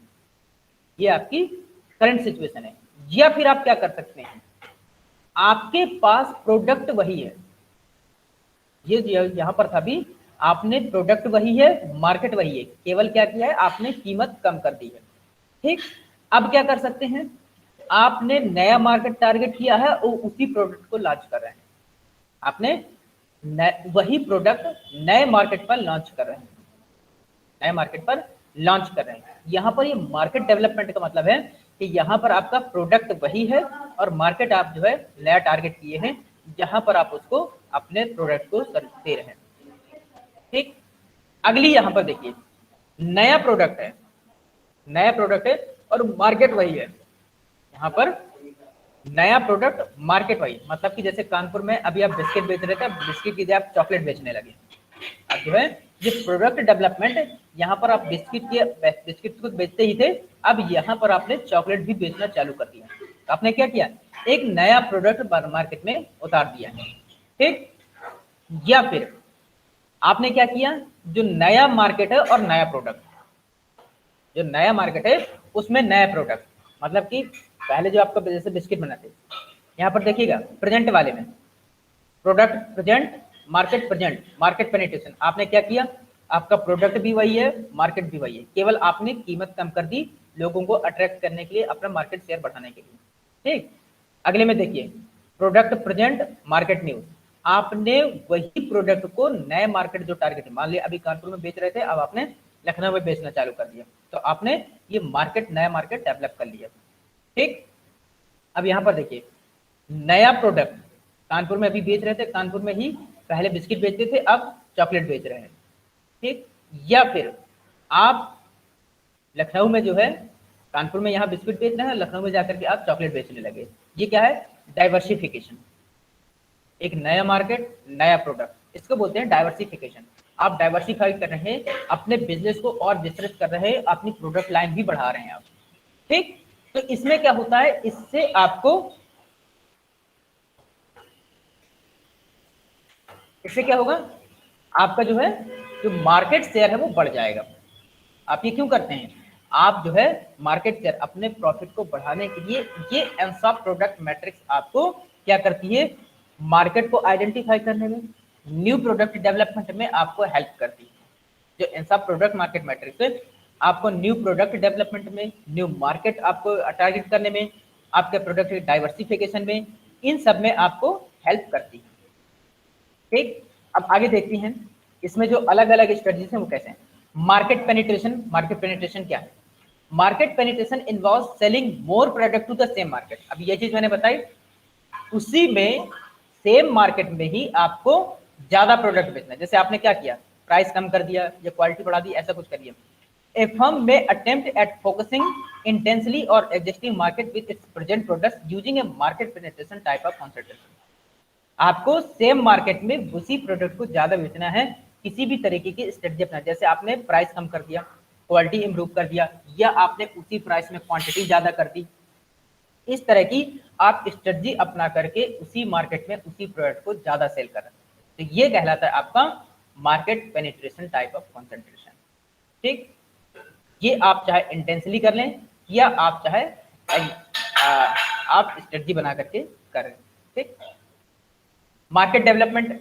ये आपकी करंट सिचुएशन है। या फिर आप क्या कर सकते हैं, आपके पास प्रोडक्ट वही है, ये यहां पर था भी आपने प्रोडक्ट वही है मार्केट वही है, केवल क्या किया है आपने कीमत कम कर दी है। ठीक, अब क्या कर सकते हैं, आपने नया मार्केट टारगेट किया है और उसी प्रोडक्ट को लॉन्च कर रहे हैं, आपने वही प्रोडक्ट नए मार्केट पर लॉन्च कर रहे हैं, नए मार्केट पर लॉन्च कर रहे हैं। यहाँ पर ये मार्केट डेवलपमेंट का मतलब है कि यहाँ पर आपका प्रोडक्ट वही है और मार्केट आप जो है नया टारगेट किए हैं, जहां पर आप उसको अपने प्रोडक्ट को सर्विस दे रहे हैं। ठीक, अगली यहाँ पर देखिए नया प्रोडक्ट है, नया प्रोडक्ट है और मार्केट वही है, यहाँ पर नया प्रोडक्ट मार्केट वही, मतलब कि जैसे कानपुर में अभी आप बिस्किट बेच रहे थे, बिस्किट की जगह आप चॉकलेट बेचने लगे। अब जो है ये प्रोडक्ट डेवलपमेंट, यहाँ पर आप बिस्किट को बेचते ही थे, अब यहाँ पर आपने चॉकलेट भी बेचना चालू कर दिया। तो आपने क्या किया, एक नया प्रोडक्ट मार्केट में उतार दिया। ठीक, या फिर आपने क्या किया, जो नया मार्केट है और नया प्रोडक्ट, जो नया मार्केट है उसमें नया प्रोडक्ट, मतलब कि पहले जो आपका जैसे बिस्किट बनाते, यहाँ पर देखिएगा प्रेजेंट वाले में product present, market present, market penetration, आपने क्या किया, आपका प्रोडक्ट भी वही है मार्केट भी वही है, केवल आपने कीमत कम कर दी लोगों को अट्रैक्ट करने के लिए, अपना मार्केट शेयर बढ़ाने के लिए। ठीक, अगले में देखिए प्रोडक्ट प्रेजेंट मार्केट न्यू, आपने वही प्रोडक्ट को नए मार्केट जो टारगेट है, मान लिया अभी कानपुर में बेच रहे थे, अब आपने लखनऊ में बेचना चालू कर दिया, तो आपने ये मार्केट नया मार्केट डेवलप कर लिया। ठीक, अब यहाँ पर देखिए नया प्रोडक्ट कानपुर में अभी बेच रहे थे, कानपुर में ही पहले बिस्किट बेचते थे, अब चॉकलेट बेच रहे हैं। ठीक, या फिर आप लखनऊ में जो है, कानपुर में यहाँ बिस्किट बेच रहे हैं, लखनऊ में जाकर के आप चॉकलेट बेचने लगे। ये क्या है, डाइवर्सिफिकेशन, एक नया मार्केट नया प्रोडक्ट, इसको बोलते हैं डाइवर्सिफिकेशन। आप डाइवर्सिफाई कर रहे हैं, अपने बिजनेस को और विस्तृत कर रहे हैं, अपनी प्रोडक्ट लाइन भी बढ़ा रहे हैं आप। ठीक, तो इसमें क्या होता है, इससे आपको, इससे क्या होगा, आपका जो है जो मार्केट शेयर है वो बढ़ जाएगा। आप ये क्यों करते हैं, आप जो है मार्केट शेयर अपने प्रॉफिट को बढ़ाने के लिए ये एनसॉप प्रोडक्ट मैट्रिक्स आपको क्या करती है, मार्केट को आइडेंटिफाई करने में, न्यू प्रोडक्ट डेवलपमेंट में आपको हेल्प करती है। जो एनसॉप प्रोडक्ट मार्केट मैट्रिक्स है आपको न्यू प्रोडक्ट डेवलपमेंट में, न्यू मार्केट आपको टारगेट करने में, आपके प्रोडक्ट के डाइवर्सिफिकेशन में, इन सब में आपको हेल्प करती है। ठीक, अब आगे देखते हैं इसमें जो अलग अलग स्ट्रेटजीज हैं वो कैसे हैं। मार्केट पेनिट्रेशन, मार्केट पेनिट्रेशन क्या है? Market penetration involve selling more product to the same market. अब ये चीज मैंने बताई, उसी में सेम मार्केट में ही आपको ज्यादा प्रोडक्ट बेचना है। जैसे आपने क्या किया, प्राइस कम कर दिया या क्वालिटी बढ़ा दी, ऐसा कुछ करिए। A firm may attempt at focusing intensely or existing market with its present products using a market penetration type of concentration। आपको सेम मार्केट में उसी प्रोडक्ट को ज्यादा बेचना है, किसी भी तरीके की स्ट्रेटजी अपना। जैसे आपने प्राइस कम कर दिया, क्वालिटी इंप्रूव कर दिया, या आपने उसी प्राइस में क्वांटिटी ज्यादा कर दी, इस तरह की आप स्ट्रेटजी अपना करके उसी मार्केट में उसी प्रोडक्ट को ज्यादा सेल कर रहे हैं। तो ये कहलाता है आपका market penetration type of concentration. ठीक, ये आप चाहे इंटेंसली कर लें या आप चाहे आप स्ट्रेटजी बना करके करें। ठीक, market development,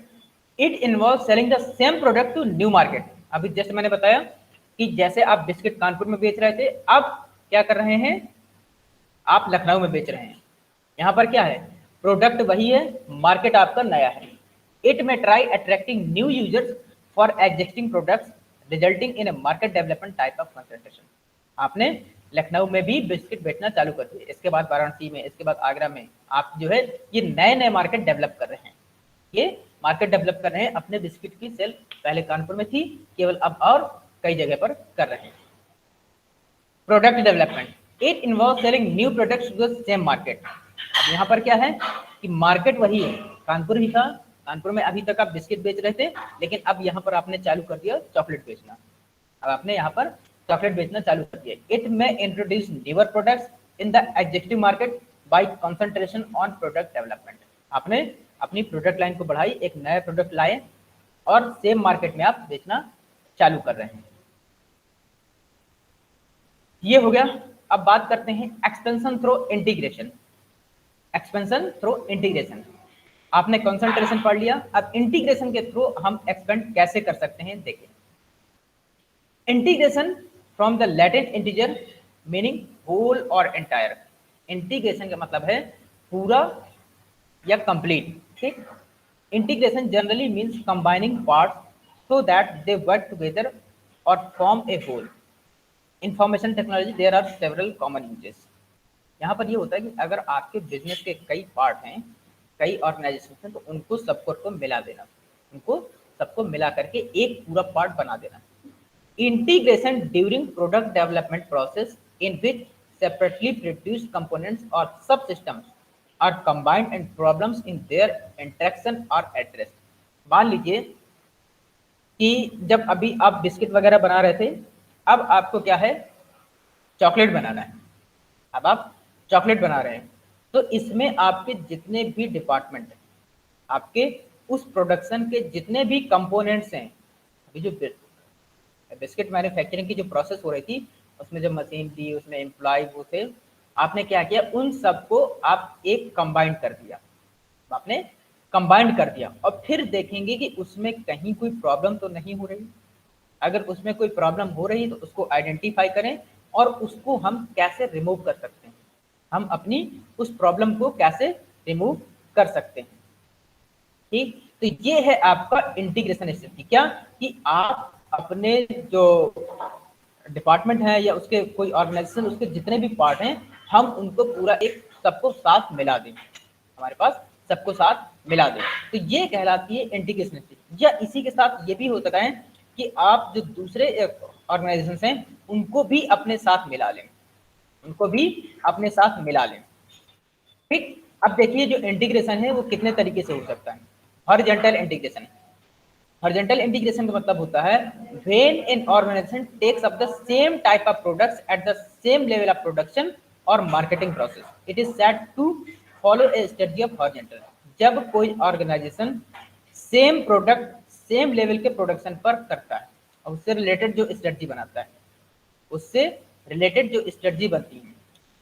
it involve selling the same product to new market. अभी जैसे मैंने बताया कि जैसे आप बिस्किट कानपुर में बेच रहे थे, अब क्या कर रहे हैं, आप लखनऊ में बेच रहे हैं। यहाँ पर क्या है, प्रोडक्ट वही है, मार्केट आपका नया है। इट में try attracting new users for existing products resulting in A market development type of concentration. आपने लखनऊ में भी बिस्किट बेचना चालू कर दिए, इसके बाद वाराणसी में, इसके बाद आगरा में, आप जो है ये नए नए मार्केट डेवलप कर रहे हैं। ये मार्केट डेवलप कर रहे हैं, अपने बिस्किट की सेल पहले कानपुर में थी, केवल अब और कई जगह पर कर रहे हैं। Product development, it involve selling new products to the same market. अब यहाँ पर क्या है कि मार्केट वही है, कानपुर ही था, कानपुर में अभी तक आप बिस्किट बेच रहे थे, लेकिन अब यहाँ पर आपने चालू कर दिया चॉकलेट बेचना। अब आपने यहाँ पर चॉकलेट बेचना चालू कर दिया। It may introduce newer products in the existing market by concentration on product development. आपने अपनी प्रोडक्ट लाइन को बढ़ाई, एक नया प्रोडक्ट लाए और सेम मार्केट में आप बेचना चालू कर रहे हैं। ये हो गया। अब बात करते हैं expansion through integration. Expansion through integration, आपने कंसंट्रेशन पढ़ लिया, अब इंटीग्रेशन के थ्रू हम एक्सपेंड कैसे कर सकते हैं देखिए। Integration from the Latin integer meaning whole और एंटायर। इंटीग्रेशन का मतलब है पूरा या कंप्लीट। ठीक, integration generally means combining parts so that they work together और form a whole. Information technology there are several common uses. यहाँ पर ये होता है कि अगर आपके बिजनेस के कई पार्ट हैं, कई ऑर्गेनाइजेशन हैं, तो उनको सबको मिला देना, उनको सबको मिला करके एक पूरा पार्ट बना देना। Integration during product development process in which separately produced components और subsystems are combined and problems in their interaction are address. मान लीजिए कि जब अभी आप बिस्किट वगैरह बना रहे थे, अब आपको क्या है, चॉकलेट बनाना है। अब आप चॉकलेट बना रहे हैं, तो इसमें आपके जितने भी डिपार्टमेंट हैं, आपके उस प्रोडक्शन के जितने भी कंपोनेंट्स हैं, अभी जो बिस्किट मैन्युफैक्चरिंग की जो प्रोसेस हो रही थी, उसमें जो मशीन थी, उसमें एम्प्लॉय वो थे, आपने क्या किया, उन सबको आप एक कंबाइंड कर दिया। आपने कंबाइंड कर दिया और फिर देखेंगे कि उसमें कहीं कोई प्रॉब्लम तो नहीं हो रही। अगर उसमें कोई प्रॉब्लम हो रही है तो उसको आइडेंटिफाई करें और उसको हम कैसे रिमूव कर सकते हैं, हम अपनी उस प्रॉब्लम को कैसे रिमूव कर सकते हैं। ठीक, तो ये है आपका इंटीग्रेशन स्ट्रेटजी। क्या कि आप अपने जो डिपार्टमेंट है या उसके कोई ऑर्गेनाइजेशन, उसके जितने भी पार्ट हैं, हम उनको पूरा एक सबको साथ मिला दें, हमारे पास सबको साथ मिला दें, तो ये कहलाती है इंटीग्रेशन स्ट्रेटजी। या इसी के साथ ये भी हो सकता है कि आप जो दूसरे ऑर्गेनाइजेशन हैं उनको भी अपने साथ मिला लें, उनको भी अपने साथ मिला लें। ठीक, अब देखिए जो इंटीग्रेशन है वो कितने तरीके से हो सकता है। हॉरिजॉन्टल इंटीग्रेशन, हॉरिजॉन्टल इंटीग्रेशन का मतलब होता है when an organization takes up the same type of products at the same level of production और marketing process, it is said to follow a strategy of horizontal. जब कोई organization same product same level के production पर करता है और उससे related जो स्ट्रेटजी बनाता है, उससे रिलेटेड जो स्ट्रेटजी बनती है,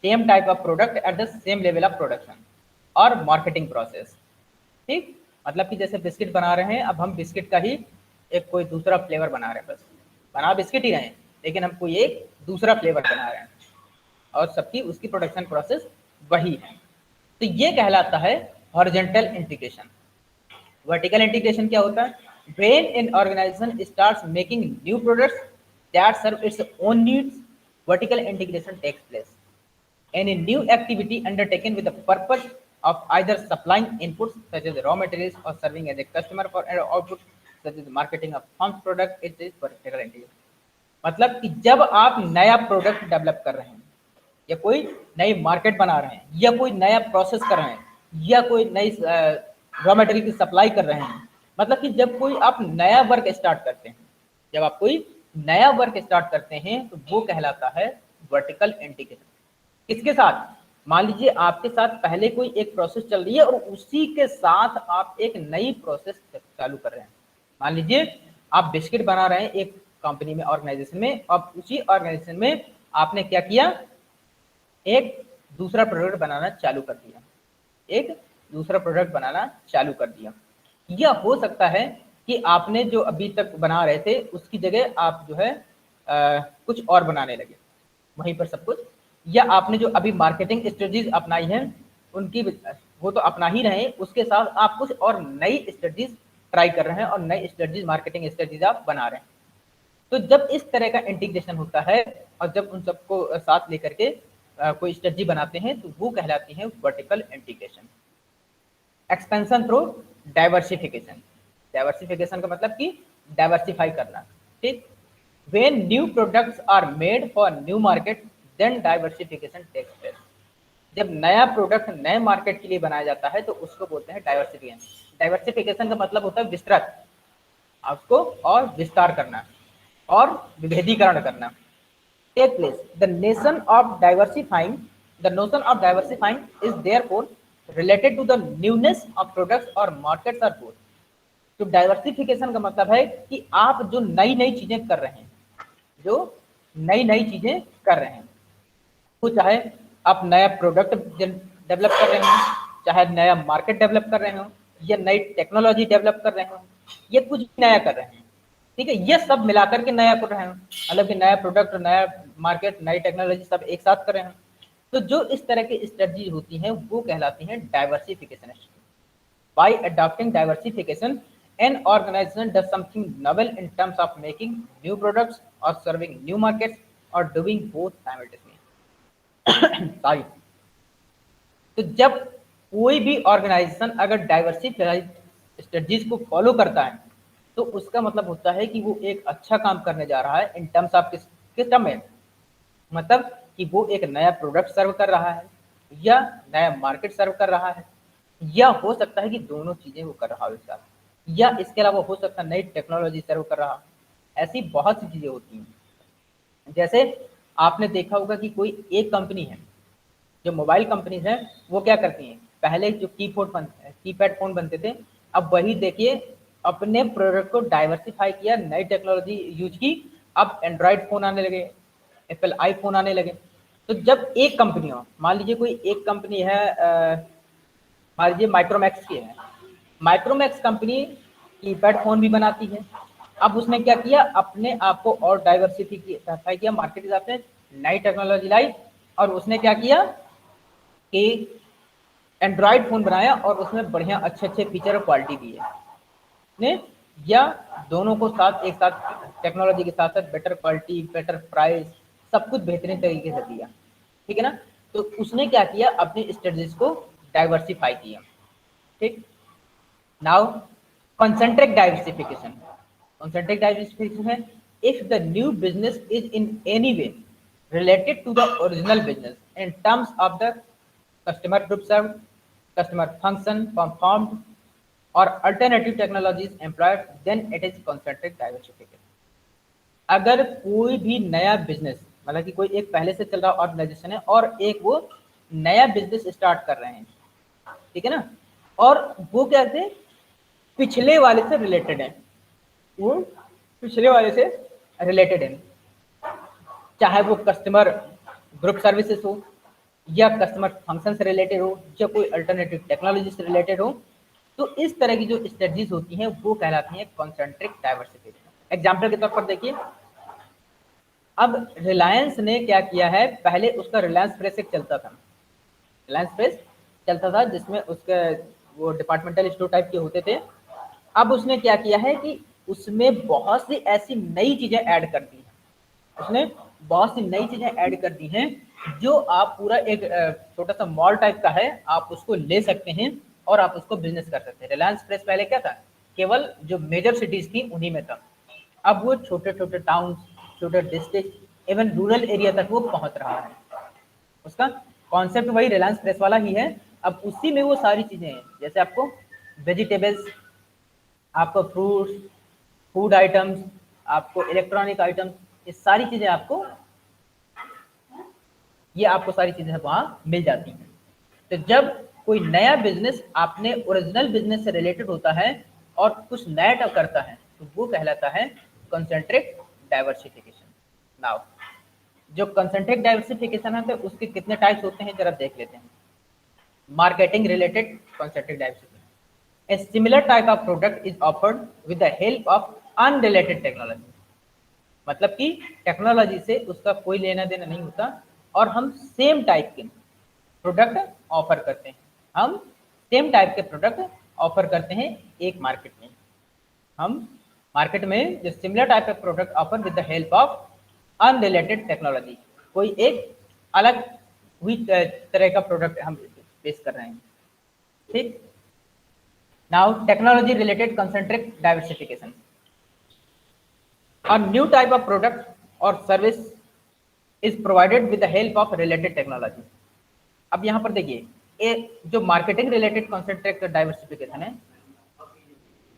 same type of product at the same level of production और मार्केटिंग प्रोसेस। ठीक, मतलब कि जैसे बिस्किट बना रहे हैं, अब हम बिस्किट का ही एक कोई दूसरा फ्लेवर बना रहे हैं, बस बना बिस्किट ही रहे हैं लेकिन हम कोई एक दूसरा फ्लेवर बना रहे हैं और सबकी उसकी प्रोडक्शन प्रोसेस वही है। तो ये कहलाता है हॉरिजॉन्टल इंटीग्रेशन। वर्टिकल इंटीग्रेशन क्या होता है? When an organisation starts making new products that serve its own needs, vertical integration takes place. Any new activity undertaken with the purpose of either supplying inputs such as raw materials or serving as a customer for an output such as marketing of firm's product, it is vertical integration। मतलब कि जब आप नया product develop कर रहे हैं या कोई नई मार्केट बना रहे हैं या कोई नया प्रोसेस कर रहे हैं या कोई नई रॉ मटेरियल की सप्लाई कर रहे हैं, मतलब कि जब कोई आप नया वर्क स्टार्ट करते हैं, जब आप कोई नया वर्क स्टार्ट करते हैं तो वो कहलाता है वर्टिकल इंटीग्रेशन। किसके साथ? मान लीजिए आपके साथ पहले कोई एक प्रोसेस चल रही है और उसी के साथ आप एक नई प्रोसेस चालू कर रहे हैं। मान लीजिए आप बिस्किट बना रहे हैं एक कंपनी में, ऑर्गेनाइजेशन में, अब उसी ऑर्गेनाइजेशन में आपने क्या किया, एक दूसरा प्रोडक्ट बनाना चालू कर दिया, एक दूसरा प्रोडक्ट बनाना चालू कर दिया। यह हो सकता है कि आपने जो अभी तक बना रहे थे उसकी जगह आप जो है कुछ और बनाने लगे वहीं पर सब कुछ, या आपने जो अभी मार्केटिंग स्ट्रेटजीज अपनाई हैं उनकी वो तो अपना ही रहे, उसके साथ आप कुछ और नई स्ट्रेटजीज ट्राई कर रहे हैं और नई स्ट्रेटजीज, मार्केटिंग स्ट्रेटजीज आप बना रहे हैं। तो जब इस तरह का इंटीग्रेशन होता है और जब उन सबको साथ लेकर के कोई स्ट्रेटजी बनाते हैं तो वो कहलाती है vertical integration. Expansion through diversification. Diversification का मतलब कि डाइवर्सिफाई करना। ठीक, when new products are made for new market then diversification takes place. जब नया प्रोडक्ट नए मार्केट के लिए बनाया जाता है तो उसको बोलते हैं डाइवर्सिफिकेशन। डाइवर्सिफिकेशन का मतलब होता है विस्तृत, आपको और विस्तार करना और विभेदीकरण करना। Take place the nation of diversifying, the notion of diversifying is therefore related to the newness of products और मार्केट्स आर बोथ। तो डाइवर्सिफिकेशन का मतलब है कि आप जो नई नई चीजें कर रहे हैं, जो नई नई चीजें कर रहे हैं, तो चाहे आप नया प्रोडक्ट डेवलप कर रहे हो, चाहे नया मार्केट डेवलप कर रहे हो, या नई टेक्नोलॉजी डेवलप कर रहे हो, ये कुछ भी नया कर रहे हैं, ठीक है, ये सब मिलाकर के नया कर रहे हो, मतलब कि नया प्रोडक्ट, नया मार्केट, नई टेक्नोलॉजी सब एक साथ कर रहे हैं। तो जो इस तरह की स्ट्रेटजी होती हैं वो कहलाती हैं diversification. Bye adopting diversification an organization does something novel in terms of making new products or serving new markets or doing both simultaneously। Sorry. तो जब कोई भी ऑर्गेनाइजेशन अगर डाइवर्सिफाइड स्ट्रेटजीज को फॉलो करता है तो उसका मतलब होता है कि वो एक अच्छा काम करने जा रहा है इन टर्म्स ऑफ किस टर्म में, मतलब कि वो एक नया प्रोडक्ट सर्व कर रहा है या नया मार्केट सर्व कर रहा है, या हो सकता है कि दोनों चीजें वो कर रहा है उसका, या इसके अलावा हो सकता है नई टेक्नोलॉजी सर्व कर रहा। ऐसी बहुत सी चीजें होती हैं। जैसे आपने देखा होगा कि कोई एक कंपनी है, जो मोबाइल कंपनीज हैं वो क्या करती हैं, पहले जो कीपैड फोन बनते थे, अब वही देखिए अपने प्रोडक्ट को डाइवर्सिफाई किया, नई टेक्नोलॉजी यूज की, अब एंड्रॉयड फोन आने लगे, एप्पल आईफोन आने लगे। तो जब एक कंपनी हो, मान लीजिए कोई एक कंपनी है, मान लीजिए माइक्रोमैक्स की है, माइक्रोमैक्स कंपनी कीपैड फोन भी बनाती है। अब उसने क्या किया, अपने आप को और डाइवर्सिफाई किया, मार्केट के हिसाब से नई टेक्नोलॉजी लाई, और उसने क्या किया कि एंड्रॉयड फोन बनाया और उसमें बढ़िया अच्छे अच्छे फीचर और क्वालिटी दी है ने, या दोनों को साथ एक साथ टेक्नोलॉजी के साथ साथ बेटर क्वालिटी, बेटर प्राइस, सब कुछ बेहतरीन तरीके से दिया, ठीक है ना। तो उसने क्या किया, अपनी स्ट्रेटजीज को डाइवर्सिफाई किया। ठीक, now concentric diversification। concentric diversification है if the new business is in any way related to the original business in terms of the customer group served, customer function performed or alternative technologies employed, then it is concentric diversification। अगर कोई भी नया business, मतलब कि कोई एक पहले से चल रहा ऑर्गेनाइजेशन है और एक वो नया बिजनेस स्टार्ट कर रहे हैं, ठीक है ना, और वो क्या थे, पिछले वाले से रिलेटेड है, वो पिछले वाले से रिलेटेड है। चाहे वो कस्टमर ग्रुप सर्विसेज हो या कस्टमर फंक्शन से रिलेटेड हो या कोई अल्टरनेटिव टेक्नोलॉजी से रिलेटेड हो। तो इस तरह की जो स्ट्रेटजीज होती हैं वो कहलाती हैं कॉन्सेंट्रिक डाइवर्सिफिकेशन। एग्जाम्पल के तौर पर देखिए, अब रिलायंस ने क्या किया है, पहले उसका रिलायंस फ्रेश एक चलता था, रिलायंस फ्रेश चलता था जिसमें उसके वो डिपार्टमेंटल स्टोर टाइप के होते थे। अब उसने क्या किया है कि उसमें बहुत सी ऐसी नई चीजें ऐड कर दी हैं, उसने बहुत सी नई चीजें ऐड कर दी हैं जो आप पूरा एक छोटा सा मॉल टाइप का है, आप उसको ले सकते हैं और आप उसको बिजनेस कर सकते हैं। रिलायंस फ्रेश पहले क्या था, केवल जो मेजर सिटीज थी उन्हीं में था, अब वो छोटे छोटे टाउन, छोटे डिस्ट्रिक्ट, इवन रूरल एरिया तक वो पहुंच रहा है। उसका कॉन्सेप्ट वही रिलायंस फ्रेश वाला ही है। अब उसी में वो सारी चीजें हैं, जैसे आपको वेजिटेबल्स, आपको फ्रूट्स, फूड आइटम्स, आपको इलेक्ट्रॉनिक आइटम्स, ये सारी चीजें आपको, ये आपको सारी चीजें वहां मिल जाती हैं। तो जब कोई नया बिजनेस आपने ओरिजिनल बिजनेस से रिलेटेड होता है और कुछ नया करता है तो वो कहलाता है कंसेंट्रिक डाइवर्सिफिकेशन। नाउ जो कंसेंट्रिक डाइवर्सिफिकेशन है तो उसके कितने टाइप्स होते हैं जरा देख लेते हैं। Marketing related concentric diversification, a similar type of product is offered with the help of unrelated technology। मतलब कि टेक्नोलॉजी से उसका कोई लेना देना नहीं होता और हम सेम टाइप के प्रोडक्ट ऑफर करते हैं, हम सेम टाइप के प्रोडक्ट ऑफर करते हैं एक मार्केट में। हम मार्केट में जो similar type of product offer with the help of unrelated technology, कोई एक अलग हुई तरह का प्रोडक्ट हम पेश कर रहे हैं। ठीक, now technology related concentric diversification, a new type of product or service is provided with the help of related technology। अब यहाँ पर देखिए जो मार्केटिंग रिलेटेड कंसेंट्रिक डाइवर्सिफिकेशन है,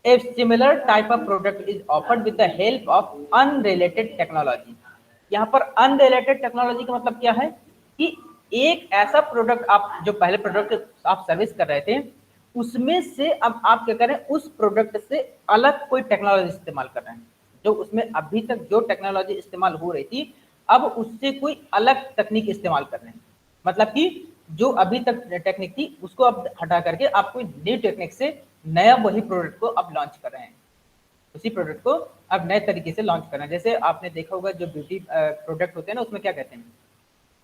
a similar type of product is offered with the help of unrelated technology। यहाँ पर unrelated technology का मतलब क्या है कि एक ऐसा प्रोडक्ट आप जो पहले प्रोडक्ट आप सर्विस कर रहे थे उसमें से अब आप क्या करें, उस प्रोडक्ट से अलग कोई टेक्नोलॉजी इस्तेमाल कर रहे हैं। जो उसमें अभी तक जो टेक्नोलॉजी इस्तेमाल हो रही थी अब उससे कोई अलग तकनीक इस्तेमाल कर रहे हैं। मतलब कि जो अभी तक टेक्निक थी उसको अब हटा करके आप कोई न्यू टेक्निक से नया वही प्रोडक्ट को अब लॉन्च कर रहे हैं, उसी प्रोडक्ट को अब नए तरीके से लॉन्च करना है। जैसे आपने देखा होगा जो ब्यूटी प्रोडक्ट होते हैं ना उसमें क्या कहते हैं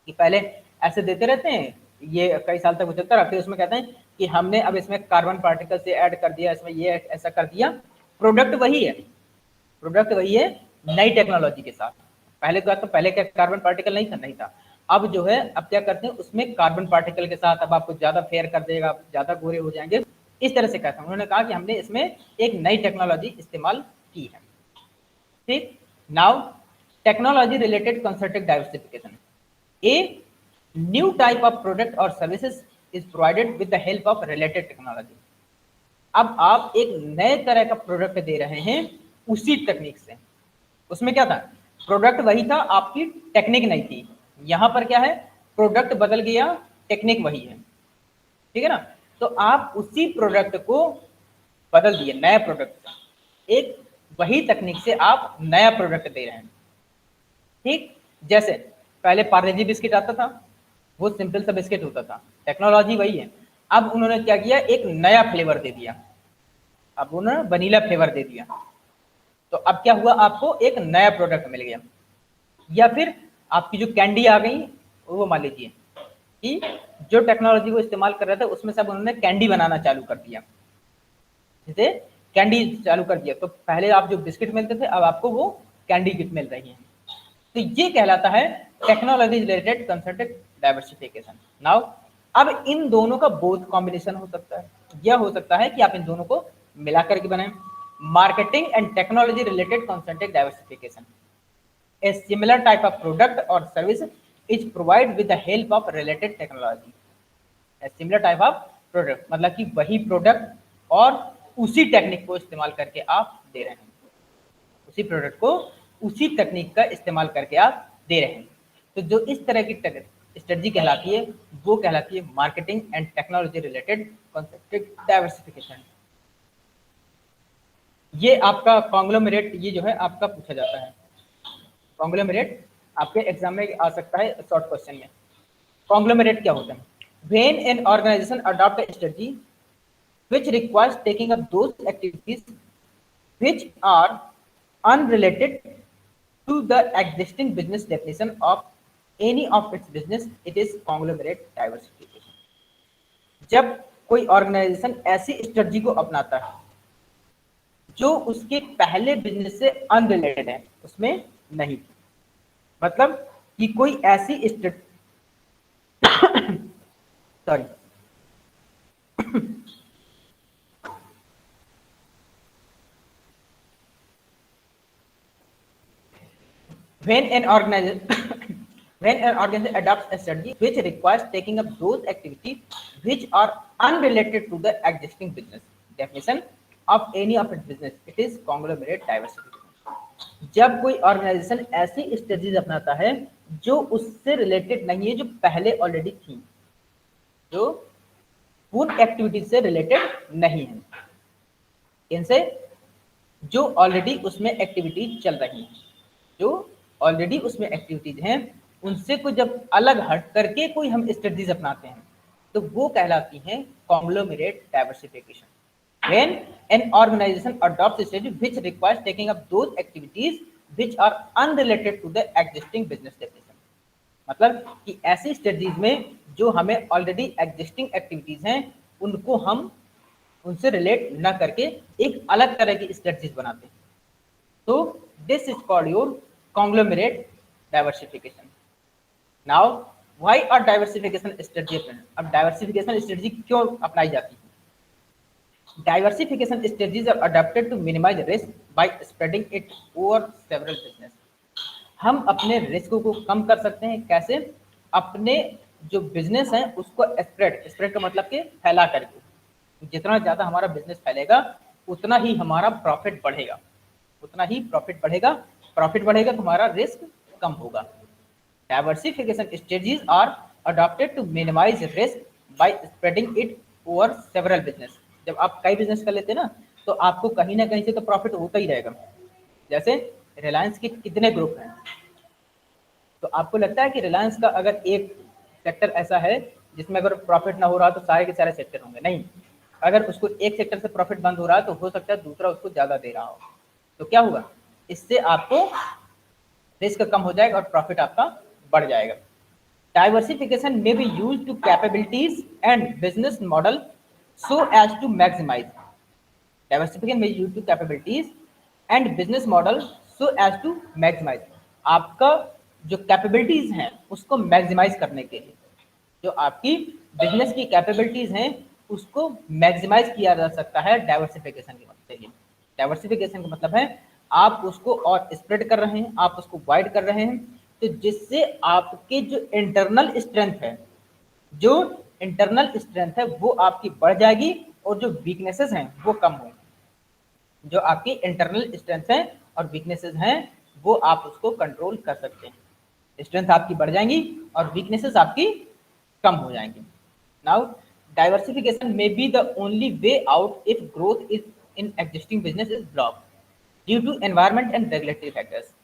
कि पहले ऐसे देते रहते हैं, ये कई साल तक वो चलता रहा, फिर उसमें कहते हैं कि हमने अब इसमें कार्बन पार्टिकल से ऐड कर दिया, इसमें ये ऐसा कर दिया। प्रोडक्ट वही है, प्रोडक्ट वही है नई टेक्नोलॉजी के साथ। पहले तो पहले क्या कार्बन पार्टिकल नहीं था, नहीं था। अब जो है अब क्या करते हैं उसमें कार्बन पार्टिकल के साथ अब आपको ज्यादा फेयर कर देगा, ज्यादा गोरे हो जाएंगे, इस तरह से कहता हूं। उन्होंने कहा कि हमने इसमें एक नई टेक्नोलॉजी इस्तेमाल की है। ठीक, now technology related concentric diversification, a new type of product और services is provided with the help of related technology. अब आप एक नए तरह का प्रोडक्ट दे रहे हैं उसी तकनीक से। उसमें क्या था, प्रोडक्ट वही था, आपकी टेक्निक नहीं थी। यहां पर क्या है, प्रोडक्ट बदल गया, टेक्निक वही है। ठीक है ना, तो आप उसी प्रोडक्ट को बदल दिए नया प्रोडक्ट, एक वही तकनीक से आप नया प्रोडक्ट दे रहे हैं। ठीक, जैसे पहले पार्ले-जी बिस्किट आता था, वो सिंपल सा बिस्किट होता था, टेक्नोलॉजी वही है। अब उन्होंने क्या किया, एक नया फ्लेवर दे दिया, अब उन्होंने वनीला फ्लेवर दे दिया, तो अब क्या हुआ, आपको एक नया प्रोडक्ट मिल गया। या फिर आपकी जो कैंडी आ गई, वो मान लीजिए कि जो टेक्नोलॉजी को इस्तेमाल कर रहे थे उसमें सब उन्होंने कैंडी बनाना चालू कर दिया, जैसे कैंडी चालू कर दिया, तो पहले आप जो बिस्किट मिलते थे अब आपको वो कैंडी किट मिल रही है। तो ये कहलाता है technology related concentric diversification. Now अब इन दोनों का बोथ कॉम्बिनेशन हो सकता है, यह हो सकता है कि आप इन दोनों को मिलाकर के बनाएं। Marketing and technology related concentric diversification, a similar type of product or service is provided with the help of related technology। a similar type of product मतलब कि वही प्रोडक्ट और उसी टेक्निक को इस्तेमाल करके आप दे रहे हैं, उसी प्रोडक्ट को उसी तकनीक का इस्तेमाल करके आप दे रहे हैं। तो जो इस तरह की स्ट्रेटजी कहलाती है वो कहलाती है marketing and technology related concentric diversification. ये आपका कॉन्ग्लोमेरेट, ये जो है आपका पूछा जाता है, कॉन्ग्लोमेरेट आपके एग्जाम में आ सकता है शॉर्ट क्वेश्चन में। कॉन्ग्लोमरेट क्या होता है? When an organisation adopt a strategy which requires taking up those activities which are unrelated to the existing business definition of any of its business, it is conglomerate diversification। जब कोई organisation ऐसी strategy को अपनाता है जो उसके पहले business से अनरिलेटेड है, उसमें नहीं, मतलब कि कोई ऐसी sorry when an organization when an organization adopts a strategy which requires taking up those activities which are unrelated to the existing business definition of any of its business, it is conglomerate diversification। जब कोई organisation ऐसी strategies अपनाता है जो उससे related नहीं है, जो पहले ऑलरेडी थी, जो उन एक्टिविटीज से रिलेटेड नहीं है, इनसे जो ऑलरेडी उसमें एक्टिविटीज चल रही हैं, जो ऑलरेडी उसमें एक्टिविटीज हैं, उनसे कोई जब अलग हट करके कोई हम स्ट्रेटजीज अपनाते हैं तो वो कहलाती हैं conglomerate diversification. When an organization adopts a strategy which requires taking up those activities which are unrelated to the existing business definition, मतलब कि ऐसी स्ट्रेटजीज में जो हमें ऑलरेडी एग्जिस्टिंग एक्टिविटीज हैं उनको हम उनसे रिलेट न करके एक अलग तरह की स्ट्रेटजीज बनाते हैं, तो this is called your conglomerate diversification. Now why are diversification strategy applied? अब डाइवर्सिफिकेशन स्ट्रेटजी क्यों अपनाई जाती है? Diversification strategies are adapted to minimize risk by spreading it over several business। हम अपने रिस्क को कम कर सकते हैं कैसे? अपने जो बिजनेस है उसको स्प्रेड का मतलब कि फैला करके, जितना ज़्यादा हमारा बिजनेस फैलेगा उतना ही हमारा प्रॉफिट बढ़ेगा, उतना ही प्रॉफिट बढ़ेगा, प्रॉफिट बढ़ेगा तो हमारा रिस्क कम होगा। Diversification strategies are adopted to minimise risk by spreading it over several business. जब आप कई बिजनेस कर लेते हैं ना तो आपको कहीं ना कहीं से तो प्रॉफिट होता ही रहेगा। जैसे रिलायंस के कितने ग्रुप हैं, तो आपको लगता है कि रिलायंस का अगर एक सेक्टर ऐसा है जिसमें अगर प्रॉफिट ना हो रहा तो सारे के सारे सेक्टर होंगे? नहीं, अगर उसको एक सेक्टर से प्रॉफिट बंद हो रहा है तो हो सकता है दूसरा उसको ज़्यादा दे रहा हो, तो क्या होगा? इससे आपको रिस्क कम हो जाएगा और प्रॉफिट आपका बढ़ जाएगा। Diversification may be use to capabilities and business model so as to maximize। diversification may use to capabilities and business model so as to maximize। आपका जो कैपेबिलिटीज हैं उसको मैक्सिमाइज करने के लिए, जो आपकी बिजनेस की कैपेबिलिटीज हैं उसको मैक्सिमाइज किया जा सकता है डाइवर्सिफिकेशन के मदद से। डाइवर्सिफिकेशन का मतलब है आप उसको और स्प्रेड कर रहे हैं, आप उसको वाइड कर रहे हैं, तो जिससे आपके जो इंटरनल स्ट्रेंथ है, जो इंटरनल स्ट्रेंथ है वो आपकी बढ़ जाएगी और जो वीकनेसेस हैं वो कम होंगी। जो आपकी इंटरनल स्ट्रेंथ है और वीकनेसेस हैं वो आप उसको कंट्रोल कर सकते हैं। स्ट्रेंथ आपकी बढ़ जाएंगी और वीकनेसेस आपकी कम हो जाएंगी। Now diversification may be the only way out if growth is in existing business is block due to environment and regulatory factors.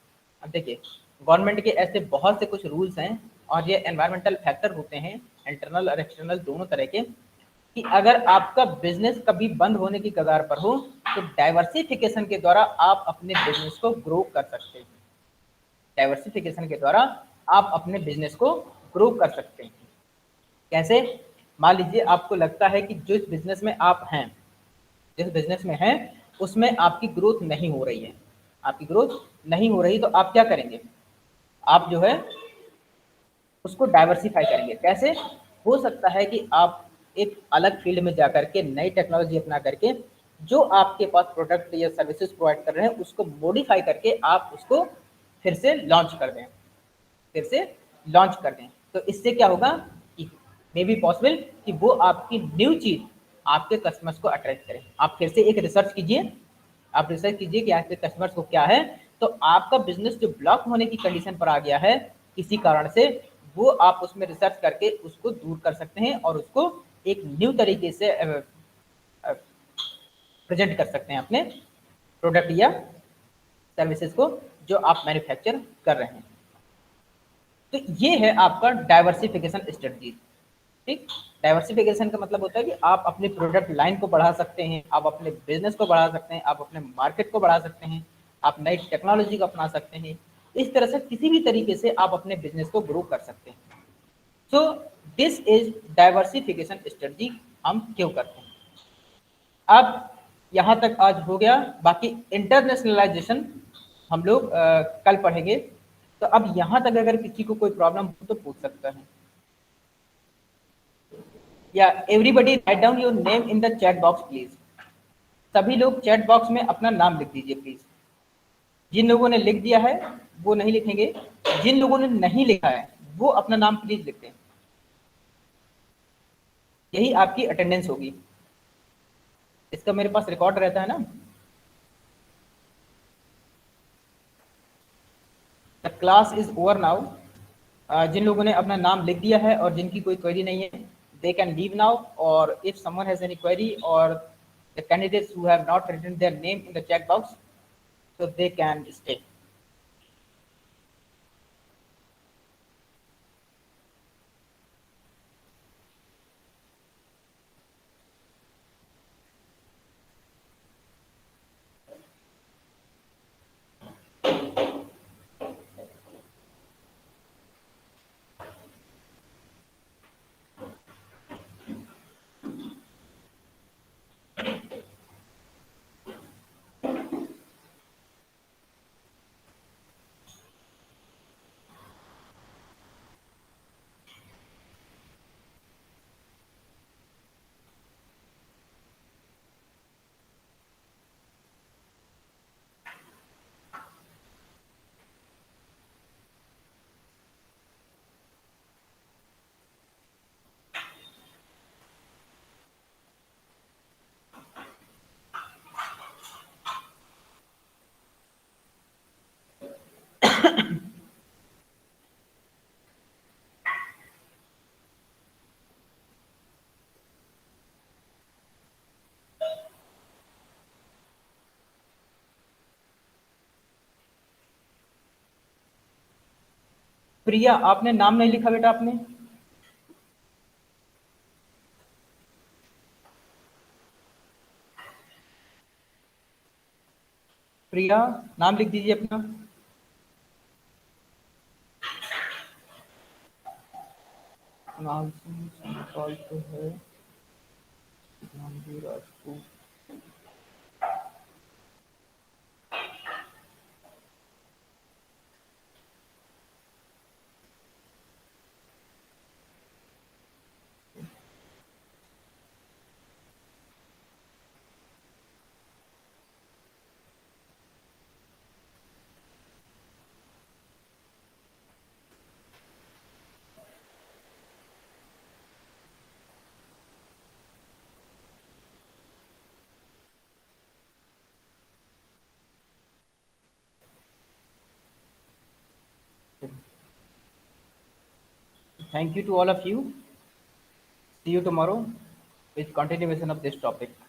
अब देखिए गवर्नमेंट के ऐसे बहुत से कुछ रूल्स हैं और ये एनवायरमेंटल फैक्टर होते हैं, इंटरनल और एक्सटर्नल दोनों तरह के, कि अगर आपका बिजनेस कभी बंद होने की कगार पर हो तो डाइवर्सिफिकेशन के द्वारा आप अपने बिजनेस को ग्रो कर सकते हैं। डाइवर्सिफिकेशन के द्वारा आप अपने बिजनेस को ग्रो कर सकते हैं। कैसे? मान लीजिए आपको लगता है कि जिस बिजनेस में आप हैं, जिस बिजनेस में हैं उसमें आपकी ग्रोथ नहीं हो रही है, आपकी ग्रोथ नहीं हो रही, तो आप क्या करेंगे? आप जो है उसको डाइवर्सिफाई करेंगे। कैसे? हो सकता है कि आप एक अलग फील्ड में जाकर के नई टेक्नोलॉजी अपना करके जो आपके पास प्रोडक्ट या सर्विसेज प्रोवाइड कर रहे हैं उसको मॉडिफाई करके आप उसको फिर से लॉन्च कर दें, फिर से लॉन्च कर दें। तो इससे क्या होगा कि मे बी पॉसिबल कि वो आपकी न्यू चीज़ आपके कस्टमर्स को अट्रैक्ट करें। आप फिर से एक रिसर्च कीजिए, आप रिसर्च कीजिए कि आपके कस्टमर्स को क्या है, तो आपका बिजनेस जो ब्लॉक होने की कंडीशन पर आ गया है किसी कारण से, वो आप उसमें रिसर्च करके उसको दूर कर सकते हैं और उसको एक न्यू तरीके से प्रेजेंट कर सकते हैं अपने प्रोडक्ट या सर्विसेज को जो आप मैन्युफैक्चर कर रहे हैं। तो ये है आपका डाइवर्सिफिकेशन स्ट्रेटजी। ठीक, डाइवर्सिफिकेशन का मतलब होता है कि आप अपने प्रोडक्ट लाइन को बढ़ा सकते हैं, आप अपने बिजनेस को बढ़ा सकते हैं, आप अपने मार्केट को बढ़ा सकते हैं, आप नई टेक्नोलॉजी को अपना सकते हैं। इस तरह से किसी भी तरीके से आप अपने बिजनेस को ग्रो कर सकते हैं। So this is diversification strategy हम क्यों करते हैं। अब यहाँ तक आज हो गया, बाकी इंटरनेशनलाइजेशन हम लोग कल पढ़ेंगे। तो अब यहाँ तक अगर किसी को कोई प्रॉब्लम हो तो पूछ सकता है। या everybody write down your name in the chat box please. सभी लोग चैट बॉक्स में अपना नाम लिख दीजिए प्लीज। जिन लोगों ने लिख दिया है वो नहीं लिखेंगे, जिन लोगों ने नहीं लिखा है वो अपना नाम प्लीज लिख दें। यही आपकी अटेंडेंस होगी। इसका मेरे पास रिकॉर्ड रहता है ना। The class is over now. जिन लोगों ने अपना नाम लिख दिया है और जिनकी कोई क्वेरी नहीं है, दे कैन लीव नाउ, और if someone has any query और the candidates who have not written their name in the chat box, so they can stay. Priya, आपने नाम नहीं लिखा बेटा आपने। प्रिया, नाम लिख दीजिए अपना। नाम कॉल तो है, नाम भी Rajput. Thank you to all of you. See you tomorrow with continuation of this topic.